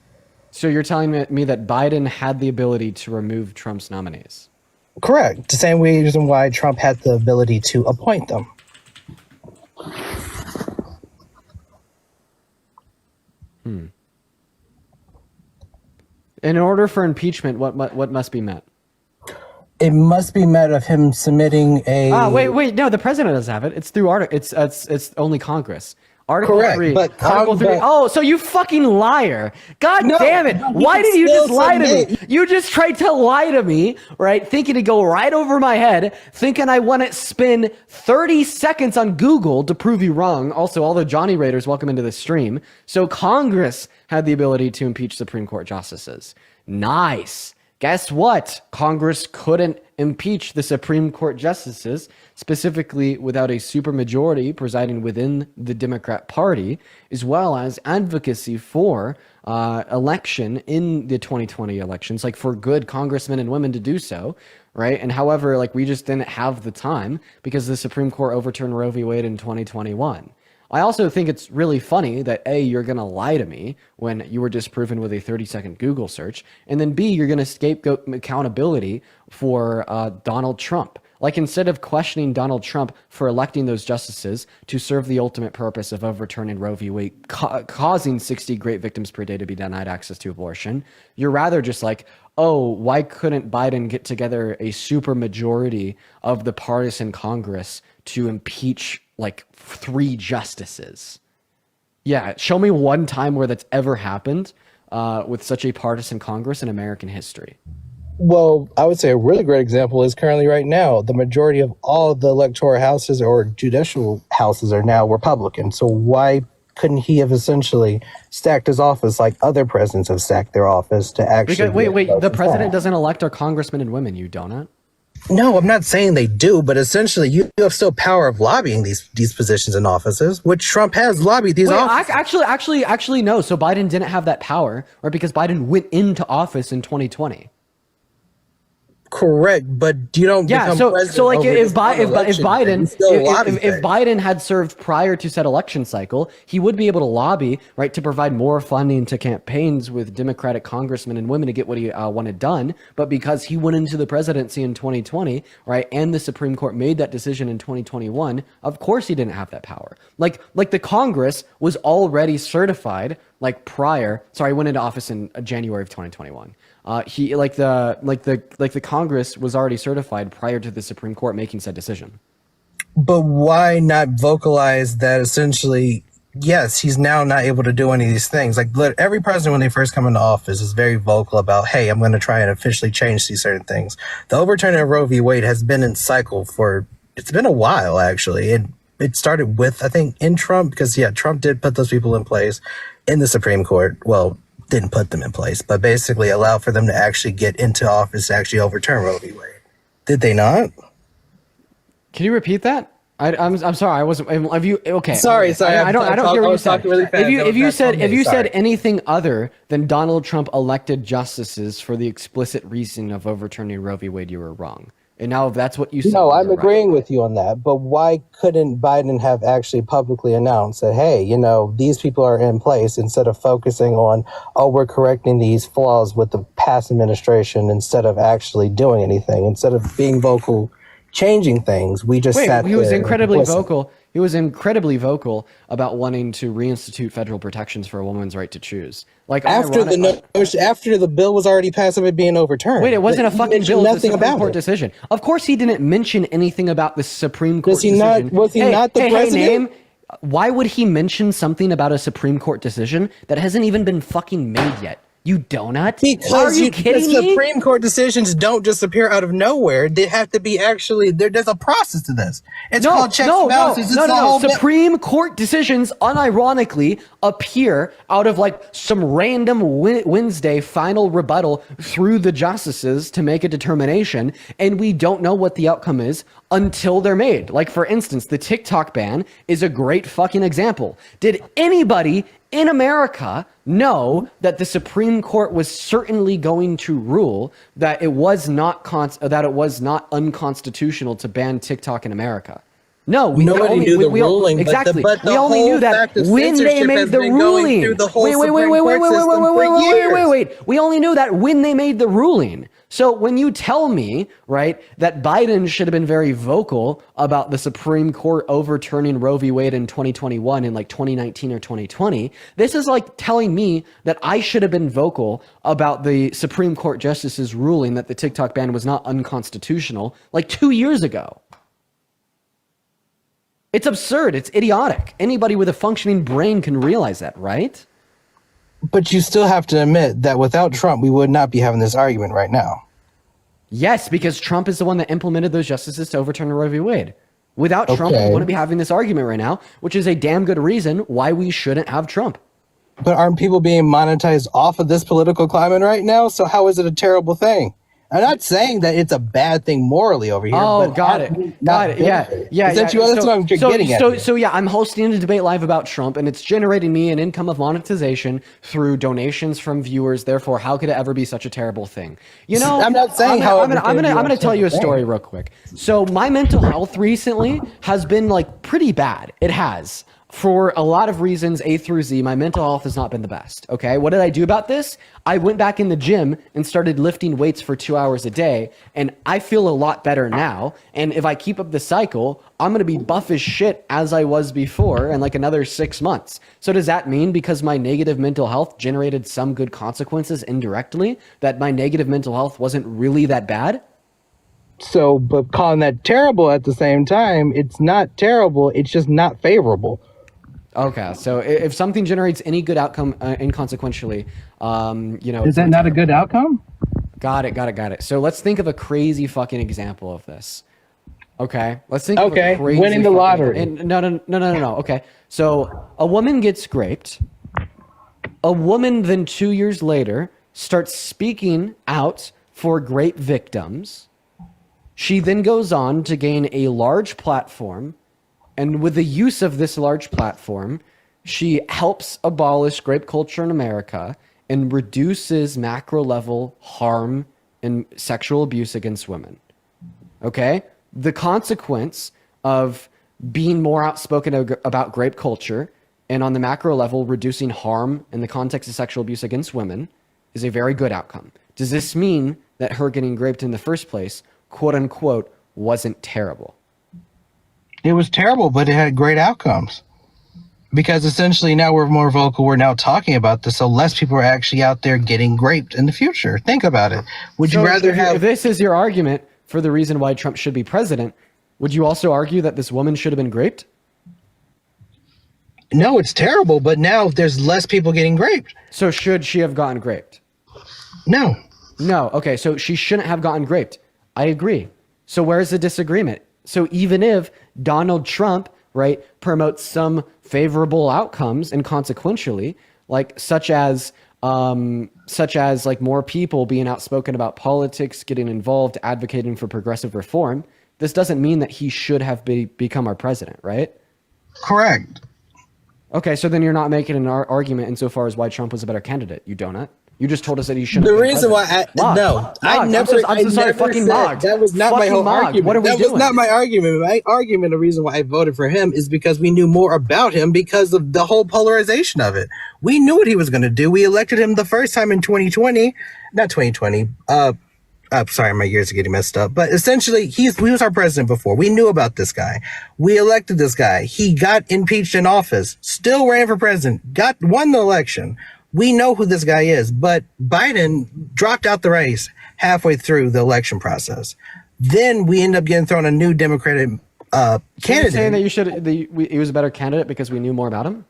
So you're telling me that Biden had the ability to remove Trump's nominees?
Correct. The same reason why Trump had the ability to appoint them.
In order for impeachment, what must be met?
It must be met of him submitting a.
Wait, no, the president doesn't have it. It's through article. It's only Congress. Article
Correct,
3.
but
Article 3. Oh, so you fucking liar. God damn it. Why did you just lie to me? You just tried to lie to me, right? Thinking to go right over my head, thinking I want to spend 30 seconds on Google to prove you wrong. Also, all the Johnny Raiders, welcome into the stream. So Congress had the ability to impeach Supreme Court justices. Nice. Guess what? Congress couldn't impeach the Supreme Court justices, specifically without a supermajority presiding within the Democrat Party, as well as advocacy for election in the 2020 elections, like for good congressmen and women to do so, right? And however, like we just didn't have the time because the Supreme Court overturned Roe v. Wade in 2021. I also think it's really funny that A, you're going to lie to me when you were disproven with a 30-second Google search, and then B, you're going to scapegoat accountability for Donald Trump. Like instead of questioning Donald Trump for electing those justices to serve the ultimate purpose of overturning Roe v. Wade, causing 60 great victims per day to be denied access to abortion, you're rather just like, oh, why couldn't Biden get together a super majority of the partisan Congress to impeach like 3 justices? Yeah, show me one time where that's ever happened with such a partisan Congress in American history.
Well, I would say a really great example is currently right now, the majority of all the electoral houses or judicial houses are now Republican. So why couldn't he have essentially stacked his office like other presidents have stacked their office to actually...
Wait, the president doesn't elect our congressmen and women, you donut?
No, I'm not saying they do, but essentially you have still power of lobbying these positions and offices, which Trump has lobbied these offices.
Actually, no. So Biden didn't have that power, right? Because Biden went into office in 2020.
Correct, but you don't become president.
So like if
Biden
Biden had served prior to said election cycle, he would be able to lobby, right, to provide more funding to campaigns with Democratic congressmen and women to get what he wanted done. But because he went into the presidency in 2020, right, and the Supreme Court made that decision in 2021, of course he didn't have that power. Like the Congress was already certified like prior. Sorry, went into office in January of 2021. The Congress was already certified prior to the Supreme Court making said decision.
But why not vocalize that essentially, yes, he's now not able to do any of these things. Like every president when they first come into office is very vocal about, hey, I'm going to try and officially change these certain things. The overturning of Roe v. Wade has been in cycle it's been a while actually. It started with, I think, in Trump, because Trump did put those people in place in the Supreme Court. Well, didn't put them in place, but basically allow for them to actually get into office to actually overturn Roe v. Wade. Did they not?
Can you repeat that? I'm sorry, I wasn't. Have you? Okay.
Sorry.
I don't hear what you said.
Really
if you said anything other than Donald Trump elected justices for the explicit reason of overturning Roe v. Wade, you were wrong. And now if that's what you said.
No, I'm agreeing with you on that. But why couldn't Biden have actually publicly announced that, hey, these people are in place, instead of focusing on, oh, we're correcting these flaws with the past administration, instead of actually doing anything, instead of being vocal, changing things, we just sat there.
He was incredibly vocal. He was incredibly vocal about wanting to reinstitute federal protections for a woman's right to choose. Like
after the bill was already passed of it being overturned.
Wait, it wasn't a fucking bill. It was a Supreme Court
it.
decision. Of course, he didn't mention anything about the Supreme Court decision.
Was he not the president?
Why would he mention something about a Supreme Court decision that hasn't even been fucking made yet? You donut?
Because Supreme Court decisions don't just appear out of nowhere. They have to be actually there's a process to this. It's called checks and balances.
No. Supreme Court decisions unironically appear out of like some random Wednesday final rebuttal through the justices to make a determination, and we don't know what the outcome is until they're made. Like, for instance, the TikTok ban is a great fucking example. Did anybody in America know that the Supreme Court was certainly going to rule that it was not unconstitutional to ban TikTok in America? No,
Nobody knew the ruling,
exactly.
but the
we only
whole
knew that
fact of
when they
censorship
made
has
the
been going
ruling.
through the whole Supreme Court system for years.
Wait. We only knew that when they made the ruling. So when you tell me, right, that Biden should have been very vocal about the Supreme Court overturning Roe v. Wade in 2021 in like 2019 or 2020, this is like telling me that I should have been vocal about the Supreme Court justice's ruling that the TikTok ban was not unconstitutional like 2 years ago. It's absurd. It's idiotic. Anybody with a functioning brain can realize that, right?
But you still have to admit that without Trump, we would not be having this argument right now.
Yes, because Trump is the one that implemented those justices to overturn Roe v. Wade. Without Trump, we wouldn't be having this argument right now, which is a damn good reason why we shouldn't have Trump.
But aren't people being monetized off of this political climate right now? So how is it a terrible thing? I'm not saying that it's a bad thing morally over here.
Oh,
but
got it. Yeah.
That's what I'm getting at.
So yeah, I'm hosting a debate live about Trump, and it's generating me an income of monetization through donations from viewers. Therefore, how could it ever be such a terrible thing? You know,
I'm not saying
I'm gonna tell you a story real quick. So my mental health recently has been like pretty bad. It has. For a lot of reasons, A through Z, my mental health has not been the best. Okay. What did I do about this? I went back in the gym and started lifting weights for 2 hours a day. And I feel a lot better now. And if I keep up the cycle, I'm going to be buff as shit as I was before in like another 6 months. So does that mean because my negative mental health generated some good consequences indirectly, that my negative mental health wasn't really that bad?
So, but calling that terrible at the same time, it's not terrible. It's just not favorable.
Okay, so if something generates any good outcome inconsequentially, you know,
is that not a good outcome?
Got it. So let's think of a crazy fucking example of this. Okay, let's think of a crazy
winning the lottery.
No. Okay, so a woman gets raped. A woman then 2 years later starts speaking out for rape victims. She then goes on to gain a large platform. And with the use of this large platform, she helps abolish rape culture in America and reduces macro level harm and sexual abuse against women. Okay? The consequence of being more outspoken about rape culture and on the macro level, reducing harm in the context of sexual abuse against women is a very good outcome. Does this mean that her getting raped in the first place, quote unquote, wasn't terrible?
It was terrible, but it had great outcomes. Because essentially now we're more vocal, we're now talking about this, so less people are actually out there getting raped in the future. Think about it. Would you rather have...
If this is your argument for the reason why Trump should be president, would you also argue that this woman should have been raped?
No, it's terrible, but now there's less people getting raped.
So should she have gotten raped?
No.
No, okay, so she shouldn't have gotten raped. I agree. So where's the disagreement? So even if Donald Trump, right, promotes some favorable outcomes and consequentially, like such as like more people being outspoken about politics, getting involved, advocating for progressive reform, this doesn't mean that he should have become our president, right?
Correct.
Okay, so then you're not making an argument insofar as why Trump was a better candidate, you donut. You just told us that he shouldn't.
The reason why I never fucking Mog. That was not my whole argument.
What are we doing?
That was not my argument. My argument, the reason why I voted for him is because we knew more about him because of the whole polarization of it. We knew what he was going to do. We elected him the first time in 2020, not 2020. Sorry, my years are getting messed up. But essentially, he was our president before. We knew about this guy. We elected this guy. He got impeached in office, still ran for president, won the election. We know who this guy is, but Biden dropped out the race halfway through the election process. Then we end up getting thrown a new Democratic candidate.
Saying that he was a better candidate because we knew more about him?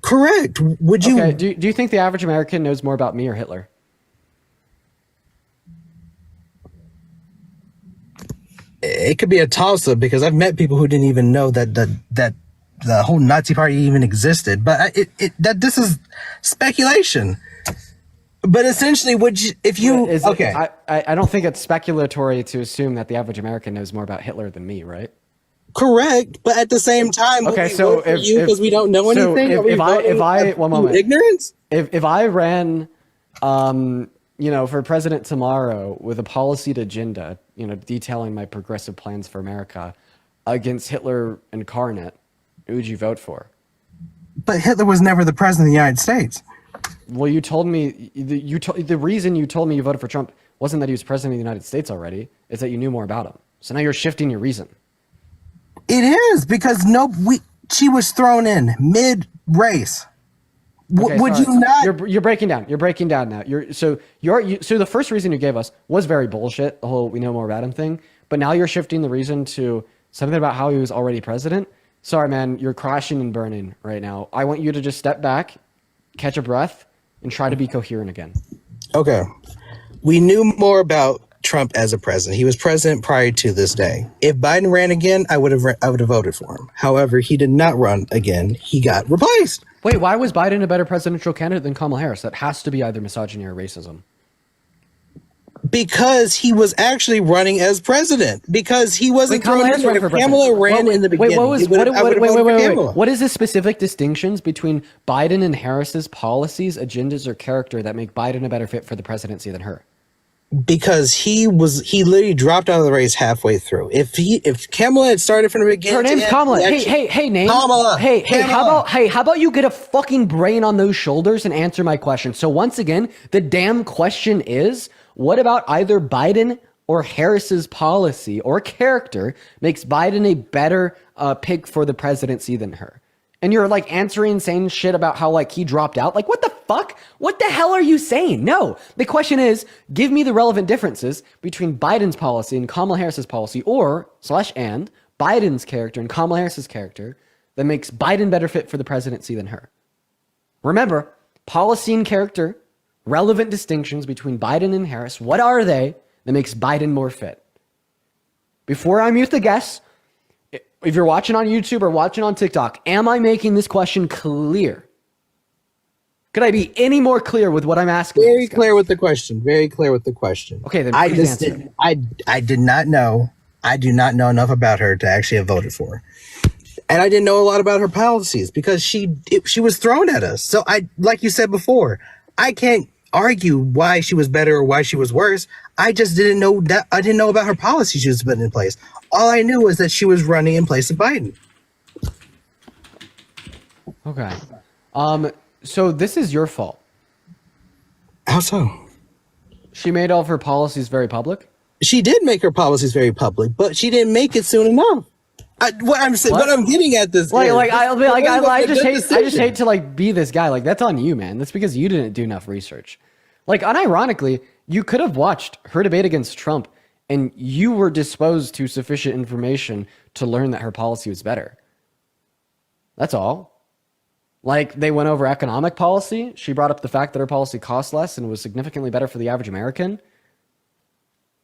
Correct. Would you?
Okay. Do you think the average American knows more about me or Hitler?
It could be a toss-up because I've met people who didn't even know that the whole Nazi party even existed, but this is speculation. But essentially,
I don't think it's speculatory to assume that the average American knows more about Hitler than me, right?
Correct, but at the same time,
okay. So
because we don't know anything, ignorance.
If I ran, for president tomorrow with a policy agenda, detailing my progressive plans for America, against Hitler incarnate, who would you vote for?
But Hitler was never the president of the United States.
Well, you told me the reason you told me you voted for Trump wasn't that he was president of the United States already. It's that you knew more about him. So now you're shifting your reason.
It is because she was thrown in mid-race.
Okay,
would
sorry.
you not?
You're breaking down. You're breaking down now. So the first reason you gave us was very bullshit. The whole we know more about him thing. But now you're shifting the reason to something about how he was already president. Sorry, man. You're crashing and burning right now. I want you to just step back, catch a breath, and try to be coherent again.
Okay. We knew more about Trump as a president. He was president prior to this day. If Biden ran again, I would have voted for him. However, he did not run again. He got replaced.
Wait, why was Biden a better presidential candidate than Kamala Harris? That has to be either misogyny or racism.
Because he was actually running as president. Because he wasn't thrown in. If Kamala ran in the beginning,
what is the specific distinctions between Biden and Harris's policies, agendas, or character that make Biden a better fit for the presidency than her?
Because he literally dropped out of the race halfway through. If Kamala had started from the beginning,
her name's Kamala. Hey, name
Kamala.
How about you get a fucking brain on those shoulders and answer my question? So once again, the damn question is, what about either Biden or Harris's policy or character makes Biden a better pick for the presidency than her? And you're like answering saying shit about how like he dropped out. Like, what the fuck? What the hell are you saying? No, the question is, give me the relevant differences between Biden's policy and Kamala Harris's policy, and Biden's character and Kamala Harris's character that makes Biden better fit for the presidency than her. Remember, policy and character, relevant distinctions between Biden and Harris. What are they that makes Biden more fit? Before I mute the guests, if you're watching on YouTube or watching on TikTok, am I making this question clear? Could I be any more clear with what I'm asking?
Very clear with the question. Very clear with the question.
Okay, then
I
please answer.
I did not know. I do not know enough about her to actually have voted for her. And I didn't know a lot about her policies because she was thrown at us. So like you said before, I can't argue why she was better or why she was worse. I just didn't know that. I didn't know about her policies she was putting in place. All I knew was that she was running in place of Biden.
Okay. So this is your fault.
How so?
She made all of her policies very public?
She did make her policies very public, but she didn't make it soon enough. What I'm getting at this.
I just hate to like be this guy. Like, that's on you, man. That's because you didn't do enough research. Like, unironically, you could have watched her debate against Trump and you were disposed to sufficient information to learn that her policy was better. That's all. Like, they went over economic policy. She brought up the fact that her policy cost less and was significantly better for the average American.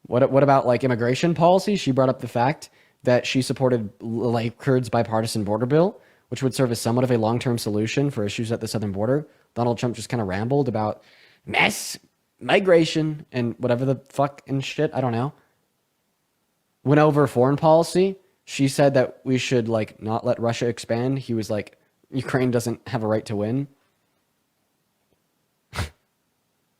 What about like immigration policy? She brought up the fact that she supported like Kurds' bipartisan border bill, which would serve as somewhat of a long-term solution for issues at the southern border. Donald Trump just kind of rambled about mass migration and whatever the fuck and shit. I don't know. Went over foreign policy. She said that we should like not let Russia expand. He was like, Ukraine doesn't have a right to win.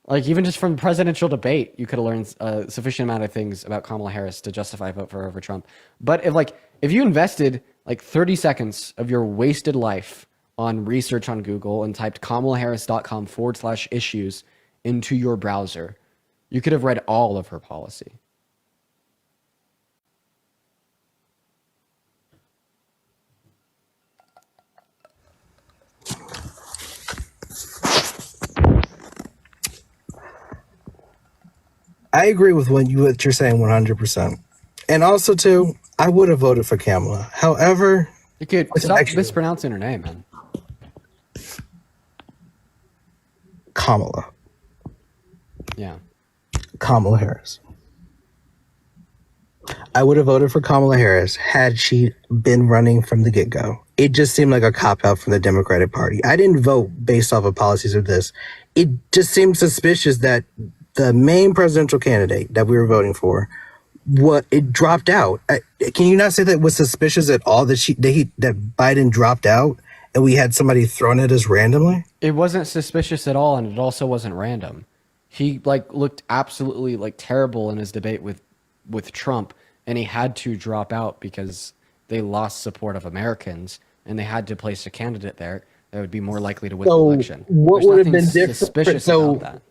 Like, even just from the presidential debate, you could have learned a sufficient amount of things about Kamala Harris to justify a vote for her over Trump. But if you invested like 30 seconds of your wasted life on research on Google and typed kamalaharris.com/issues into your browser, you could have read all of her policy.
I agree with what you're saying 100%. And also, too, I would have voted for Kamala. However...
You could stop mispronouncing her name, man.
Kamala.
Yeah.
Kamala Harris. I would have voted for Kamala Harris had she been running from the get-go. It just seemed like a cop-out from the Democratic Party. I didn't vote based off of policies of this. It just seemed suspicious that the main presidential candidate that we were voting for, it dropped out. Can you not say that was suspicious at all that Biden dropped out and we had somebody thrown at us randomly?
It wasn't suspicious at all, and it also wasn't random. He looked absolutely terrible in his debate with Trump, and he had to drop out because they lost support of Americans and they had to place a candidate there that would be more likely to win the election.
What
There's
would have
nothing
been different?
suspicious
So,
about that.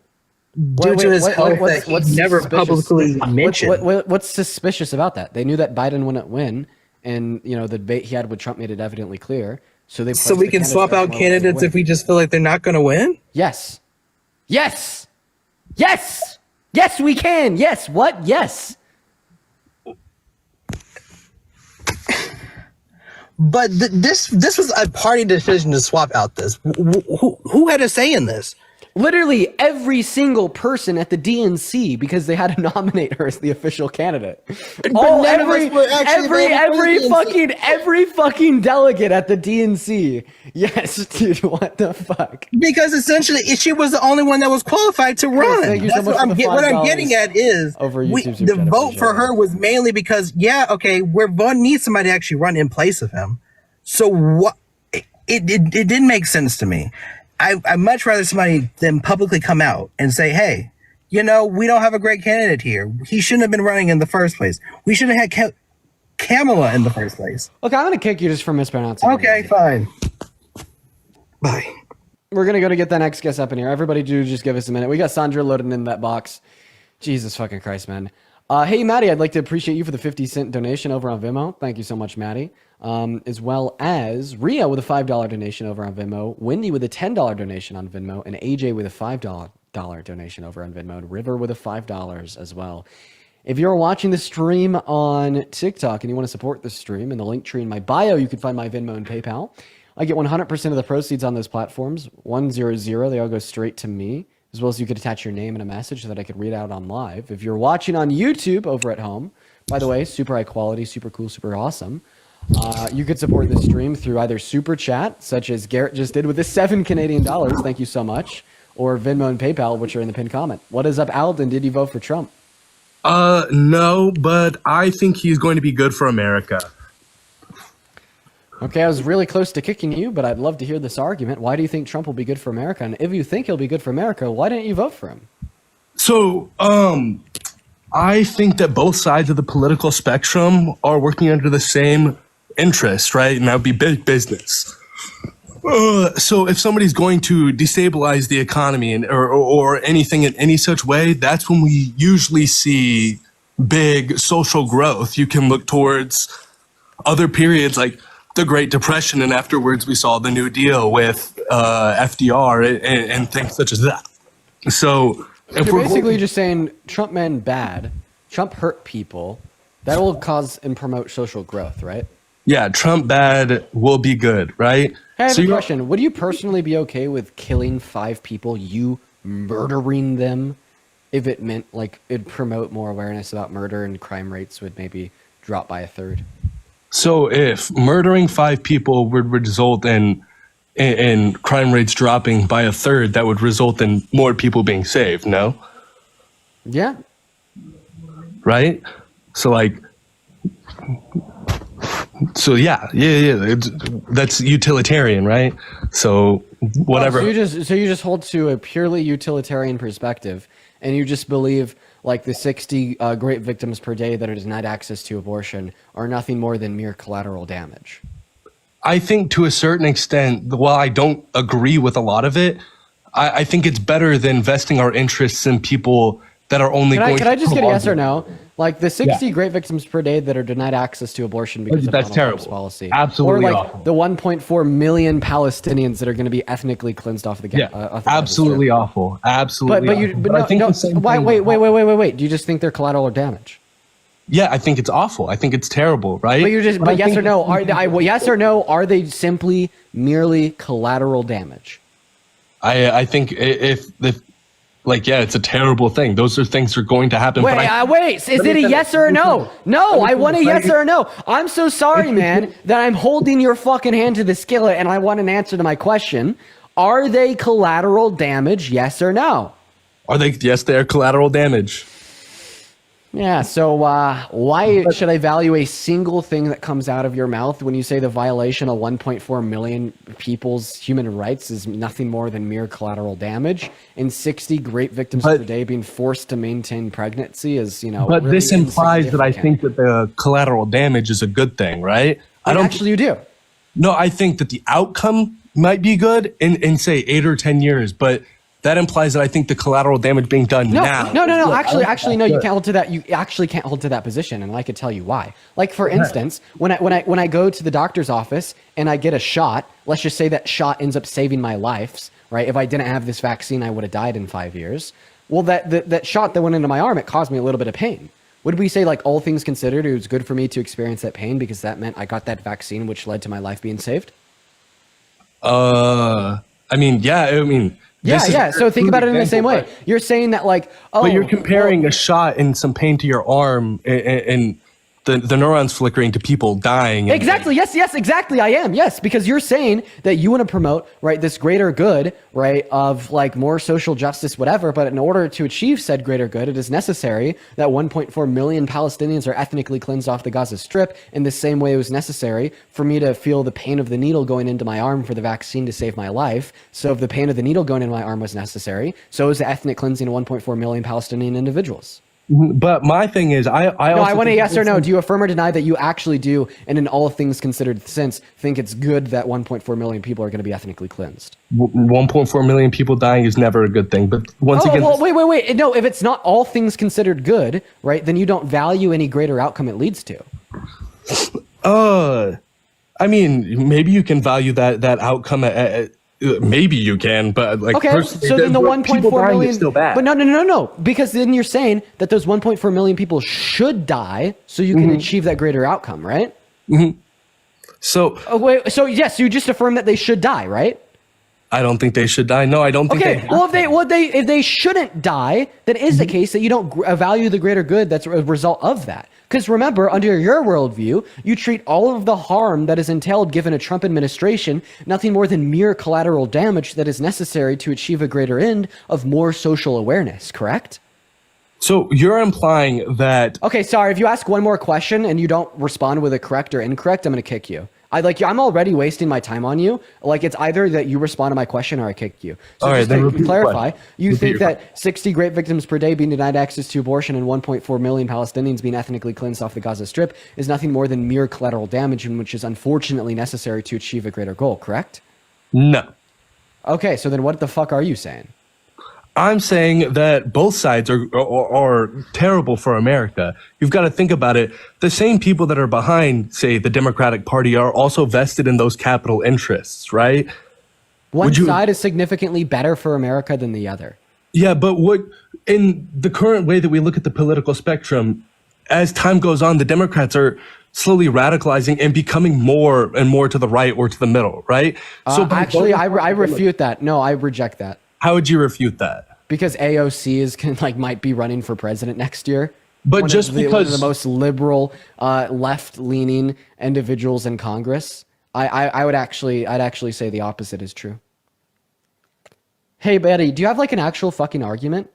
due to his health that he never
suspicious?
publicly mentioned.
What's suspicious about that? They knew that Biden wouldn't win, and the debate he had with Trump made it evidently clear. So they
So we can swap out candidates if we just feel like they're not going to win?
Yes. Yes. Yes. Yes, we can. Yes. What? Yes.
But this was a party decision to swap out this. Who had a say in this?
Literally every single person at the DNC, because they had to nominate her as the official candidate. Every fucking delegate at the DNC. Yes, dude, what the fuck?
Because essentially, she was the only one that was qualified to run.
Thank you so
That's
much
what I'm getting at is the vote for her was mainly because, we're voting need somebody to actually run in place of him. So what? It didn't make sense to me. I'd much rather somebody than publicly come out and say, hey, we don't have a great candidate here. He shouldn't have been running in the first place. We should have had Kamala in the first place.
Okay, I'm going to kick you just for mispronouncing.
Okay, fine. Bye.
We're going to get that next guest up in here. Everybody do just give us a minute. We got Sandra loading in that box. Jesus fucking Christ, man. Hey, Maddie, I'd like to appreciate you for the 50-cent donation over on Venmo. Thank you so much, Maddie. As well as Ria with a $5 donation over on Venmo, Wendy with a $10 donation on Venmo, and AJ with a $5 donation over on Venmo, and River with a $5 as well. If you're watching the stream on TikTok and you want to support the stream, in the link tree in my bio, you can find my Venmo and PayPal. I get 100% of the proceeds on those platforms, 100. They all go straight to me, as well as you could attach your name and a message so that I could read out on live. If you're watching on YouTube over at home, by the way, super high quality, super cool, super awesome. You could support the stream through either Super Chat, such as Garrett just did with the $7 Canadian. Thank you so much. Or Venmo and PayPal, which are in the pinned comment. What is up, Alden? Did you vote for Trump?
No, but I think he's going to be good for America.
Okay, I was really close to kicking you, but I'd love to hear this argument. Why do you think Trump will be good for America? And if you think he'll be good for America, why didn't you vote for him?
So, I think that both sides of the political spectrum are working under the same interest, right? And that would be big business. So if somebody's going to destabilize the economy or anything in any such way, that's when we usually see big social growth. You can look towards other periods like the Great Depression, and afterwards we saw the New Deal with FDR and things such as that. So if
you're
we're
basically just saying Trump man bad, Trump hurt people, that will cause and promote social growth, right?
Yeah, Trump bad will be good, right?
Hey, I have a question. Would you personally be okay with killing 5 people, you murdering them, if it meant like it'd promote more awareness about murder and crime rates would maybe drop by 1/3?
So if murdering 5 people would result in crime rates dropping by 1/3, that would result in more people being saved, no?
Yeah.
Right? So that's utilitarian, right? So whatever.
Oh, so you just hold to a purely utilitarian perspective, and you just believe like the 60 great victims per day that are denied access to abortion are nothing more than mere collateral damage.
I think to a certain extent, while I don't agree with a lot of it, I think it's better than vesting our interests in people that are only going to...
Can I just get a yes or no? Like the 60 great victims per day that are denied access to abortion because of Donald Trump's policy.
Absolutely
Or like
awful.
the 1.4 million Palestinians that are going to be ethnically cleansed off the
absolutely awful. Absolutely
Wait. Do you just think they're collateral damage?
Yeah, I think it's awful. I think it's terrible, right?
But yes or no? Yes or no? Are they simply merely collateral damage?
I think if it's a terrible thing. Those are things that are going to happen.
Wait. Is it a yes or a no? No, I want a yes or a no. I'm so sorry, man, that I'm holding your fucking hand to the skillet and I want an answer to my question. Are they collateral damage, yes or no?
Yes, they are collateral damage.
Yeah, so why should I value a single thing that comes out of your mouth when you say the violation of 1.4 million people's human rights is nothing more than mere collateral damage, and 60 great victims per day being forced to maintain pregnancy is, you know,
But
really
this implies that I
insignificant.
think that the collateral damage is a good thing, right? I don't
Actually, you do.
No, I think that the outcome might be good in say 8 or 10 years, but that implies that I think the collateral damage being done now.
No. Actually, no. You can't hold to that. You actually can't hold to that position, and I could tell you why. Like, for instance, when I go to the doctor's office and I get a shot, let's just say that shot ends up saving my life, right? If I didn't have this vaccine, I would have died in 5 years. Well, that shot that went into my arm, it caused me a little bit of pain. Would we say, like, all things considered, it was good for me to experience that pain because that meant I got that vaccine, which led to my life being saved?
I mean, yeah. I mean.
Yeah. So think about it in the same way. You're saying that, like, oh,
but you're comparing a shot and some pain to your arm and the neurons flickering to people dying.
Exactly. Yes, exactly. I am. Yes, because you're saying that you want to promote, right, this greater good, right, of like more social justice, whatever. But in order to achieve said greater good, it is necessary that 1.4 million Palestinians are ethnically cleansed off the Gaza Strip in the same way it was necessary for me to feel the pain of the needle going into my arm for the vaccine to save my life. So if the pain of the needle going into my arm was necessary, so is the ethnic cleansing of 1.4 million Palestinian individuals.
But my thing is, I
want a yes or no. Do you affirm or deny that you actually do, and in all things considered sense, think it's good that 1.4 million people are going to be ethnically cleansed?
1.4 million people dying is never a good thing. But once again,
well, wait. No, if it's not all things considered good, right, then you don't value any greater outcome it leads to.
I mean, maybe you can value that outcome at maybe you can, but like,
okay, so then the 1.4 million
is still bad.
But no, because then you're saying that those 1.4 million people should die so you can achieve that greater outcome, right?
So
so yes, you just affirm that they should die, right?
I don't think they should die. No, I don't think they have
if they shouldn't die, then is the case that you don't value the greater good that's a result of that. Because remember, under your worldview, you treat all of the harm that is entailed given a Trump administration nothing more than mere collateral damage that is necessary to achieve a greater end of more social awareness, correct?
So you're implying that...
Okay, sorry, if you ask one more question and you don't respond with a correct or incorrect, I'm going to kick you. I'm already wasting my time on you. Like, it's either that you respond to my question or I kick you. So
all right,
just
then
to clarify, you think that
question.
60 great victims per day being denied access to abortion and 1.4 million Palestinians being ethnically cleansed off the Gaza Strip is nothing more than mere collateral damage, and which is unfortunately necessary to achieve a greater goal, correct?
No.
Okay, so then what the fuck are you saying?
I'm saying that both sides are terrible for America. You've got to think about it. The same people that are behind, say, the Democratic Party are also vested in those capital interests, right?
One side is significantly better for America than the other.
Yeah, but in the current way that we look at the political spectrum, as time goes on, the Democrats are slowly radicalizing and becoming more and more to the right or to the middle, right?
So actually, I refute that. No, I reject that.
How would you refute that?
Because AOC might be running for president next year.
But
one
just
of the most liberal, left-leaning individuals in Congress, I'd actually say the opposite is true. Hey, Betty, do you have like an actual fucking argument?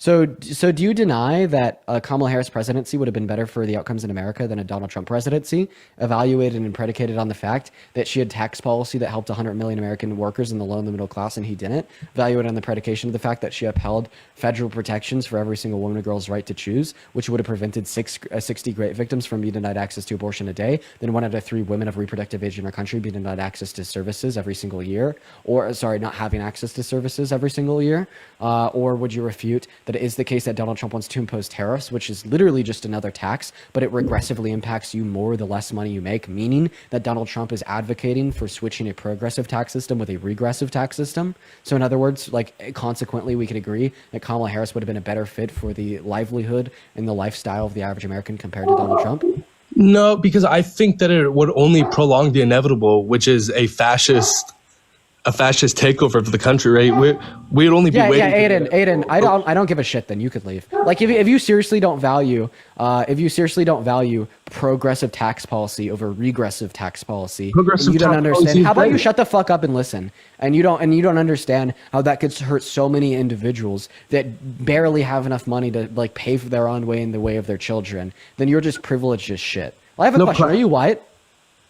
So do you deny that a Kamala Harris presidency would have been better for the outcomes in America than a Donald Trump presidency, evaluated and predicated on the fact that she had tax policy that helped 100 million American workers in the low and the middle class and he didn't, evaluated on the predication of the fact that she upheld federal protections for every single woman or girl's right to choose, which would have prevented 60 great victims from being denied access to abortion a day, then 1 out of 3 women of reproductive age in our country being denied access to services every single year, or not having access to services every single year, or would you refute that it is the case that Donald Trump wants to impose tariffs, which is literally just another tax, but it regressively impacts you more the less money you make, meaning that Donald Trump is advocating for switching a progressive tax system with a regressive tax system. So in other words, like, consequently, we could agree that Kamala Harris would have been a better fit for the livelihood and the lifestyle of the average American compared to Donald Trump?
No, because I think that it would only prolong the inevitable, which is a fascist a fascist takeover of the country, right? We'd only be
Yeah,
waiting.
Aiden. I don't give a shit. Then you could leave. Like if you seriously don't value, progressive tax policy over regressive tax policy, and you don't understand. How about you shut the fuck up and listen? And you don't understand how that could hurt so many individuals that barely have enough money to like pave their own way in the way of their children. Then you're just privileged as shit. Well, I have a question. Are you white?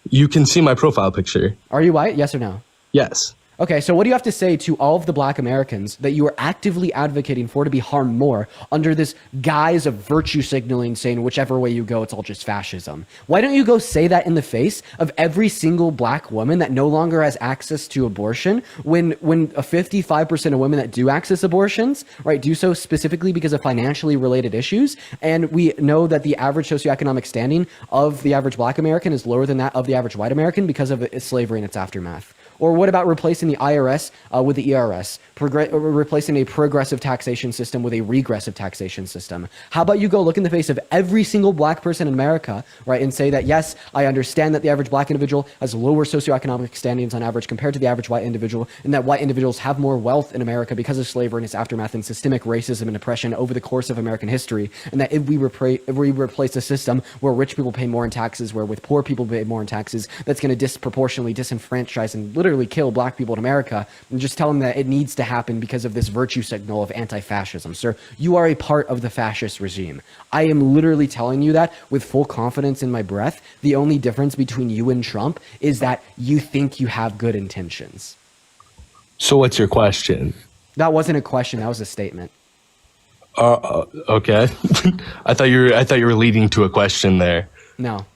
You can see my profile picture.
Are you white? Yes or no?
Yes.
Okay, so what do you have to say to all of the black Americans that you are actively advocating for to be harmed more under this guise of virtue signaling, saying whichever way you go, it's all just fascism? Why don't you go say that in the face of every single black woman that no longer has access to abortion when a 55% of women that do access abortions, right, do so specifically because of financially related issues? And we know that the average socioeconomic standing of the average black American is lower than that of the average white American because of slavery and its aftermath. Or what about replacing the IRS with the ERS, replacing a progressive taxation system with a regressive taxation system? How about you go look in the face of every single black person in America, right, and say that, yes, I understand that the average black individual has lower socioeconomic standings on average compared to the average white individual, and that white individuals have more wealth in America because of slavery and its aftermath and systemic racism and oppression over the course of American history, and that if we replace a system where rich people pay more in taxes, where with poor people pay more in taxes, that's going to disproportionately disenfranchise and literally kill black people in America, and just tell them that it needs to happen because of this virtue signal of anti-fascism. Sir, you are a part of the fascist regime. I am literally telling you that with full confidence in my breath. The only difference between you and Trump is that you think you have good intentions.
So what's your question?
That wasn't a question, that was a statement.
Okay. I thought you were leading to a question there.
No.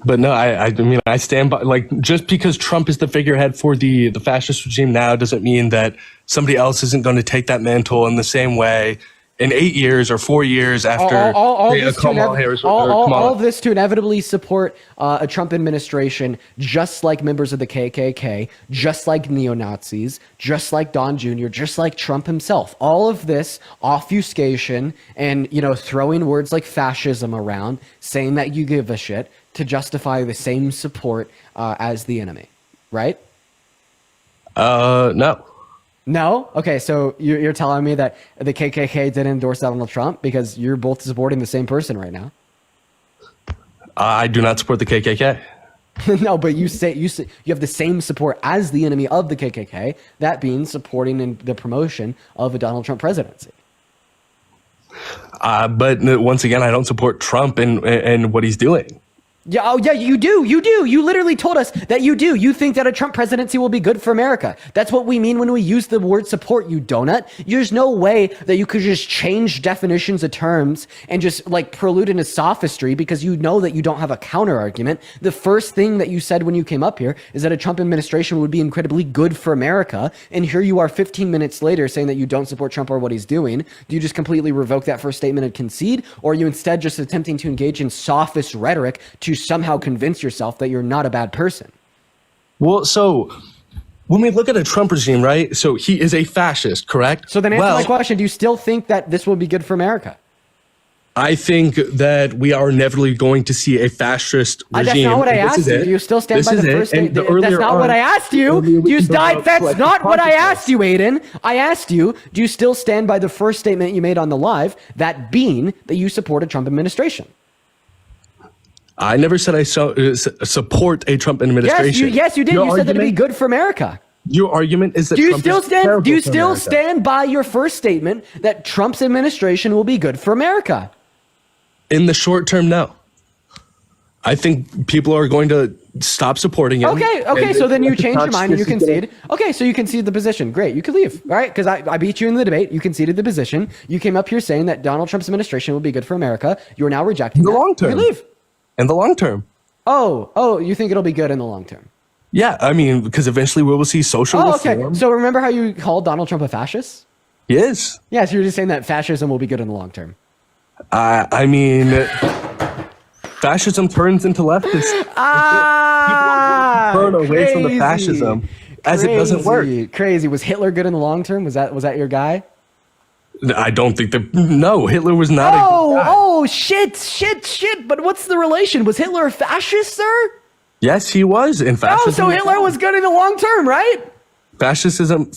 But no, I mean, I stand by, like, just because Trump is the figurehead for the fascist regime now doesn't mean that somebody else isn't going to take that mantle in the same way in 8 years or 4 years after
all
Kamala.
of this to inevitably support a Trump administration, just like members of the KKK, just like neo-Nazis, just like Don Jr., just like Trump himself. All of this obfuscation and, throwing words like fascism around, saying that you give a shit, to justify the same support as the enemy, right?
No.
No? Okay, so you're telling me that the KKK didn't endorse Donald Trump because you're both supporting the same person right now?
I do not support the KKK.
No, but you have the same support as the enemy of the KKK, that being supporting in the promotion of a Donald Trump presidency.
But once again, I don't support Trump and what he's doing.
Yeah, oh yeah, you do. You literally told us that you do. You think that a Trump presidency will be good for America. That's what we mean when we use the word support, you donut. There's no way that you could just change definitions of terms and just like prelude into sophistry because you know that you don't have a counter argument. The first thing that you said when you came up here is that a Trump administration would be incredibly good for America. And here you are 15 minutes later saying that you don't support Trump or what he's doing. Do you just completely revoke that first statement and concede? Or are you instead just attempting to engage in sophist rhetoric to somehow convince yourself that you're not a bad person?
Well, so when we look at a Trump regime, right? So he is a fascist, correct?
So then answer my question. Do you still think that this will be good for America?
I think that we are inevitably going to see a fascist regime.
That's not what I asked you. Do you still stand by the first statement? That's not what I asked you. That's not what I asked you, Aiden. I asked you, do you still stand by the first statement you made on the live, that being that you support a Trump administration?
I never said I support a Trump administration.
Yes, you did. You said that it'd be good for America.
Your argument is that
Do you still stand by your first statement that Trump's administration will be good for America?
In the short term, no. I think people are going to stop supporting him.
Okay. So then you change your mind and you concede. Okay, so you concede the position. Great, you can leave. All right, because I beat you in the debate. You conceded the position. You came up here saying that Donald Trump's administration will be good for America. You're now rejecting
in the long term.
You can leave.
In the long term.
Oh, you think it'll be good in the long term?
Yeah, I mean, because eventually we will see social reform.
Okay. So remember how you called Donald Trump a fascist?
He is.
Yeah, so you're just saying that fascism will be good in the long term.
I mean, fascism turns into leftist. People turn away from the fascism as it doesn't work.
Crazy. Was Hitler good in the long term? Was that your guy?
I don't think that. No, Hitler was not a good guy.
Oh, shit. But what's the relation? Was Hitler a fascist, sir?
Yes, he was. In fascism.
Oh, so Hitler was good in the long term, right?
Fascism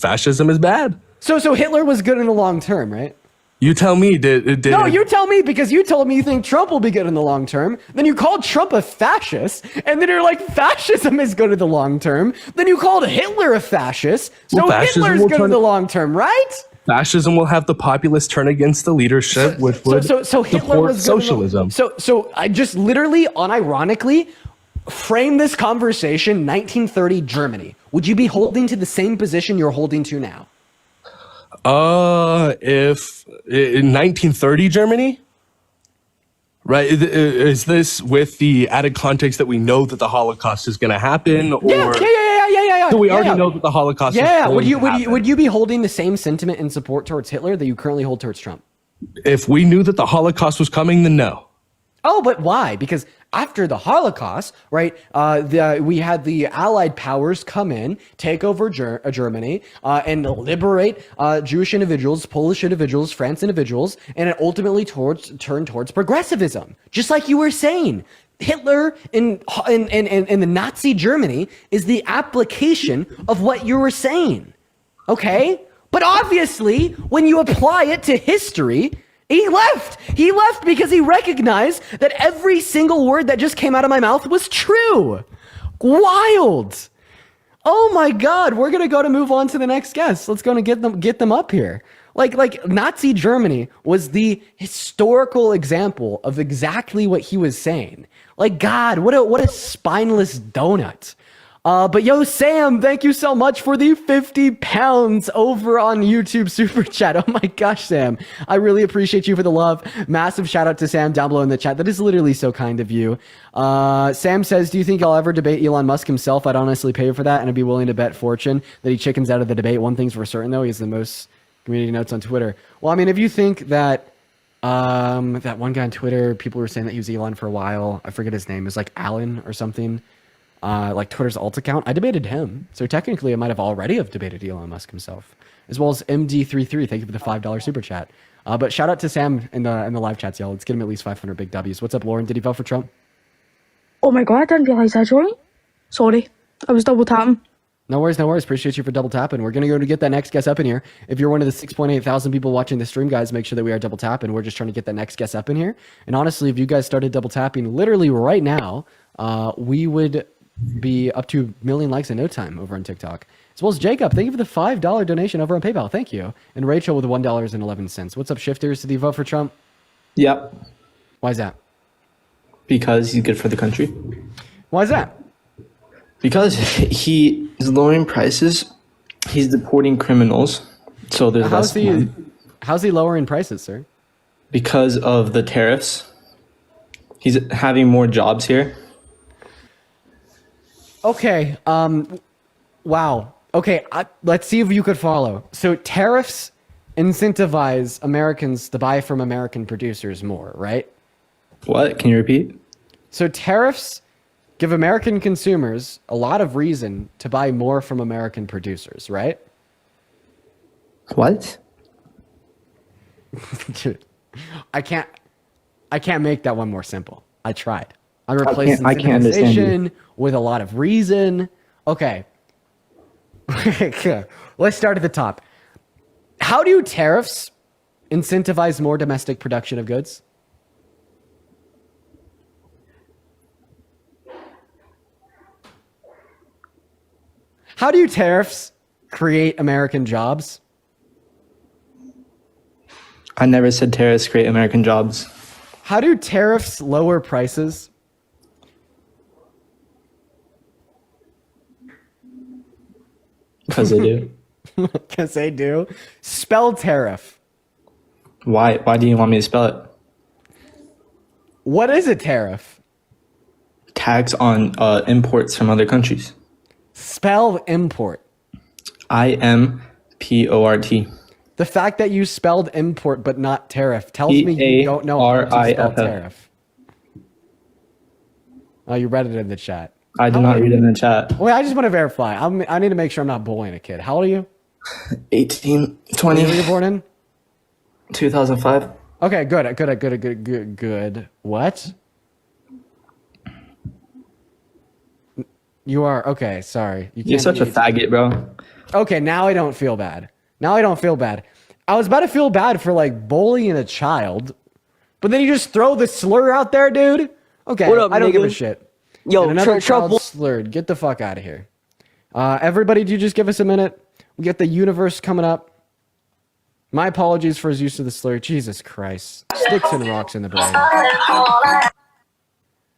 is bad.
So Hitler was good in the long term, right?
You tell me. Did
No, you tell me, because you told me you think Trump will be good in the long term. Then you called Trump a fascist, and then you're like, fascism is good in the long term. Then you called Hitler a fascist, so
Well,
Hitler's good in the long term, right?
Fascism will have the populace turn against the leadership, which would
so Hitler
support
was
socialism.
So I just literally, unironically, frame this conversation 1930 Germany. Would you be holding to the same position you're holding to now?
If in 1930 Germany, right? Is this with the added context that we know that the Holocaust is going to happen? Or
Yeah.
do we already know that the Holocaust?
Yeah.
Is
Would you be holding the same sentiment and support towards Hitler that you currently hold towards Trump?
If we knew that the Holocaust was coming, then no.
Oh, but why? Because after the Holocaust, right, we had the Allied powers come in, take over Germany, and liberate Jewish individuals, Polish individuals, French individuals, and it ultimately turned towards progressivism. Just like you were saying, Hitler in the Nazi Germany is the application of what you were saying. Okay? But obviously, when you apply it to history, he left. He left because he recognized that every single word that just came out of my mouth was true. Wild. Oh my God. We're going to move on to the next guest. Let's go and get them up here. Like Nazi Germany was the historical example of exactly what he was saying. Like, God, what a spineless donut. But yo, Sam, thank you so much for the 50 pounds over on YouTube super chat. Oh my gosh, Sam. I really appreciate you for the love. Massive shout out to Sam down below in the chat. That is literally so kind of you. Sam says, do you think I'll ever debate Elon Musk himself? I'd honestly pay for that, and I'd be willing to bet fortune that he chickens out of the debate. One thing's for certain, though, he has the most community notes on Twitter. Well, I mean, if you think that that one guy on Twitter, people were saying that he was Elon for a while. I forget his name. It was like Alan or something. Like Twitter's alt account. I debated him. So technically I might have already debated Elon Musk himself. As well as MD33. Thank you for the $5 super chat. But shout out to Sam in the live chats, y'all. Let's get him at least 500 big W's. What's up, Lauren? Did he vote for Trump?
Oh my God, I didn't realize that, Johnny. Sorry. I was double tapping.
No worries. Appreciate you for double tapping. We're going to go to get that next guest up in here. If you're one of the 6.8 thousand people watching the stream, guys, make sure that we are double tapping. We're just trying to get that next guest up in here. And honestly, if you guys started double tapping literally right now, we would be up to 1 million likes in no time over on TikTok. As well as Jacob, thank you for the $5 donation over on PayPal. Thank you. And Rachel with $1.11. What's up, Shifters? Did you vote for Trump?
Yep.
Why is that?
Because he's good for the country.
Why is that?
Because he is lowering prices. He's deporting criminals. So there's less money.
How's he lowering prices, sir?
Because of the tariffs. He's having more jobs here.
Okay. Wow. Okay. Let's see if you could follow. So tariffs incentivize Americans to buy from American producers more, right?
What? Can you repeat?
So tariffs give American consumers a lot of reason to buy more from American producers, right?
What?
I can't make that one more simple. I tried. I replaced
I can't understand
incentivization with a lot of reason. Okay. Let's start at the top. How do tariffs incentivize more domestic production of goods? How do tariffs create American jobs?
I never said tariffs create American jobs.
How do tariffs lower prices?
Because they do.
Because they do. Spell tariff.
Why? Why do you want me to spell it?
What is a tariff?
Tax on imports from other countries.
Spell import.
IMPORT.
The fact that you spelled import but not tariff tells me you don't know how to spell tariff. Oh, you read it in the chat.
I did not read it in the chat.
Wait, I just want to verify. I need to make sure I'm not bullying a kid. How old are you?
18, 20.
What year were you born in?
2005.
Okay, good. What? You are okay. Sorry,
You're such a faggot, bro.
Okay, now I don't feel bad. I was about to feel bad for like bullying a child, but then you just throw the slur out there, dude. Okay,
What up,
I don't give a
nigga?
shit.
Yo,
And another
Trump
child slurred. Get the fuck out of here. Everybody, do you just give us a minute? We get the universe coming up. My apologies for his use of the slur. Jesus Christ. Sticks and rocks in the brain.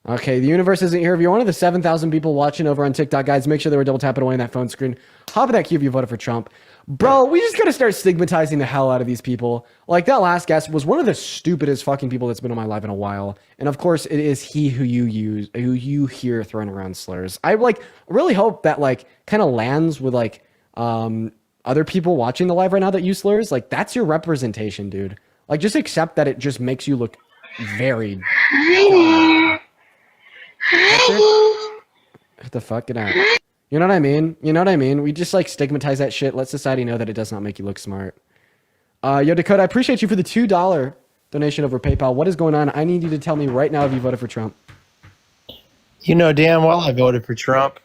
Okay, the universe isn't here. If you're one of the 7,000 people watching over on TikTok, guys, make sure they were double tapping away on that phone screen. Hop at that queue if you voted for Trump. Bro, we just gotta start stigmatizing the hell out of these people. Like, that last guest was one of the stupidest fucking people that's been in my life in a while. And of course, it is he who you hear throwing around slurs. I, like, really hope that, like, kind of lands with, like, other people watching the live right now that use slurs. Like, that's your representation, dude. Like, just accept that it just makes you look very... What the fuck? Get out. You know what I mean? We just like stigmatize that shit. Let society know that it does not make you look smart. Yo, Dakota, I appreciate you for the $2 donation over PayPal. What is going on? I need you to tell me right now if you voted for Trump.
You know damn well I voted for Trump.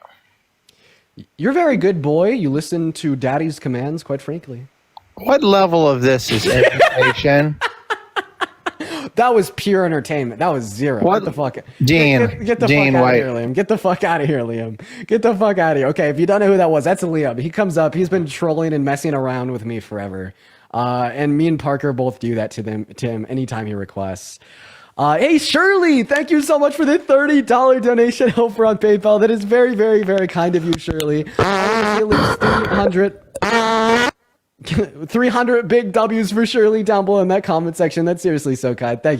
You're a very good boy. You listen to daddy's commands, quite frankly.
What level of this is education?
That was pure entertainment. That was zero.
What?
Get the fuck
Dean.
Get the
Dean
fuck out
White.
of here, Liam. Get the fuck out of here, Liam. Get the fuck out of here. Okay, if you don't know who that was, that's Liam. He comes up. He's been trolling and messing around with me forever. And me and Parker both do that to him anytime he requests. Hey, Shirley, thank you so much for the $30 donation over on PayPal. That is very, very, very kind of you, Shirley. At least 300 big W's for Shirley down below in that comment section. That's seriously so kind. Thank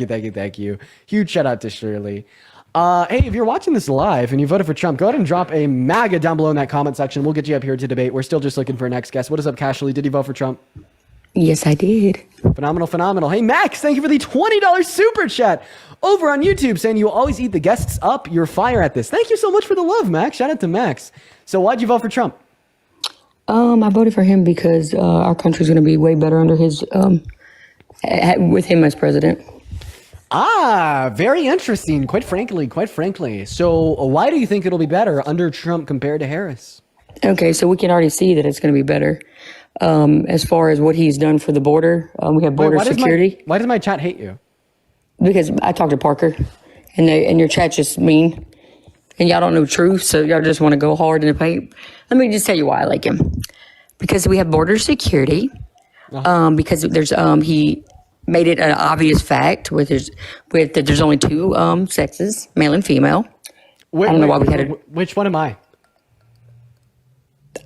you. Huge shout out to Shirley. Hey, if you're watching this live and you voted for Trump, go ahead and drop a MAGA down below in that comment section. We'll get you up here to debate. We're still just looking for our next guest. What is up, Cashly? Did you vote for Trump?
Yes, I did.
Phenomenal. Hey, Max, thank you for the $20 super chat over on YouTube, saying you always eat the guests up. You're fire at this. Thank you so much for the love, Max. Shout out to Max. So why'd you vote for Trump?
I voted for him because our country's going to be way better under his, with him as president.
Very interesting. Quite frankly. So why do you think it'll be better under Trump compared to Harris?
Okay, so we can already see that it's going to be better. As far as what he's done for the border, we have border security.
Why does my chat hate you?
Because I talked to Parker, and your chat's just mean. And y'all don't know truth, so y'all just want to go hard in the paint. Let me just tell you why I like him. Because we have border security. Because there's he made it an obvious fact that there's only two sexes, male and female. I don't know why we had it.
Which one am I?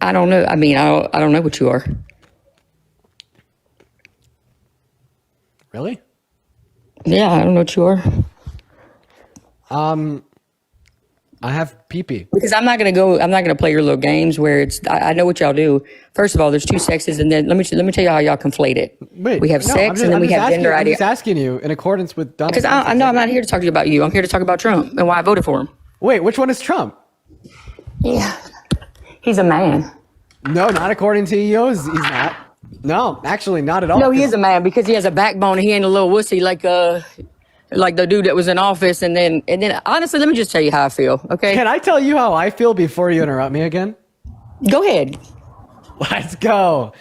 I don't know. I mean, I don't know what you are.
Really?
Yeah, I don't know what you are.
I have pee-pee.
Because I'm not gonna play your little games where it's. I know what y'all do. First of all, there's two sexes, and then let me tell you how y'all conflate it.
Wait,
we have sex, and then we have gender
I'm
ideology.
just asking you in accordance with Donald.
Because I know I'm not here to talk to you about you. I'm here to talk about Trump and why I voted for him.
Wait, which one is Trump?
Yeah, he's a man.
No, not according to you. He's not. No, actually, not at all.
No, he is a man because he has a backbone. And he ain't a little wussy like the dude that was in office. And then honestly, let me just tell you how I feel. Okay.
Can I tell you how I feel before you interrupt me again?
Go ahead.
Let's go.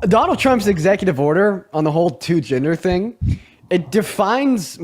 Donald Trump's executive order on the whole two-gender thing, it defines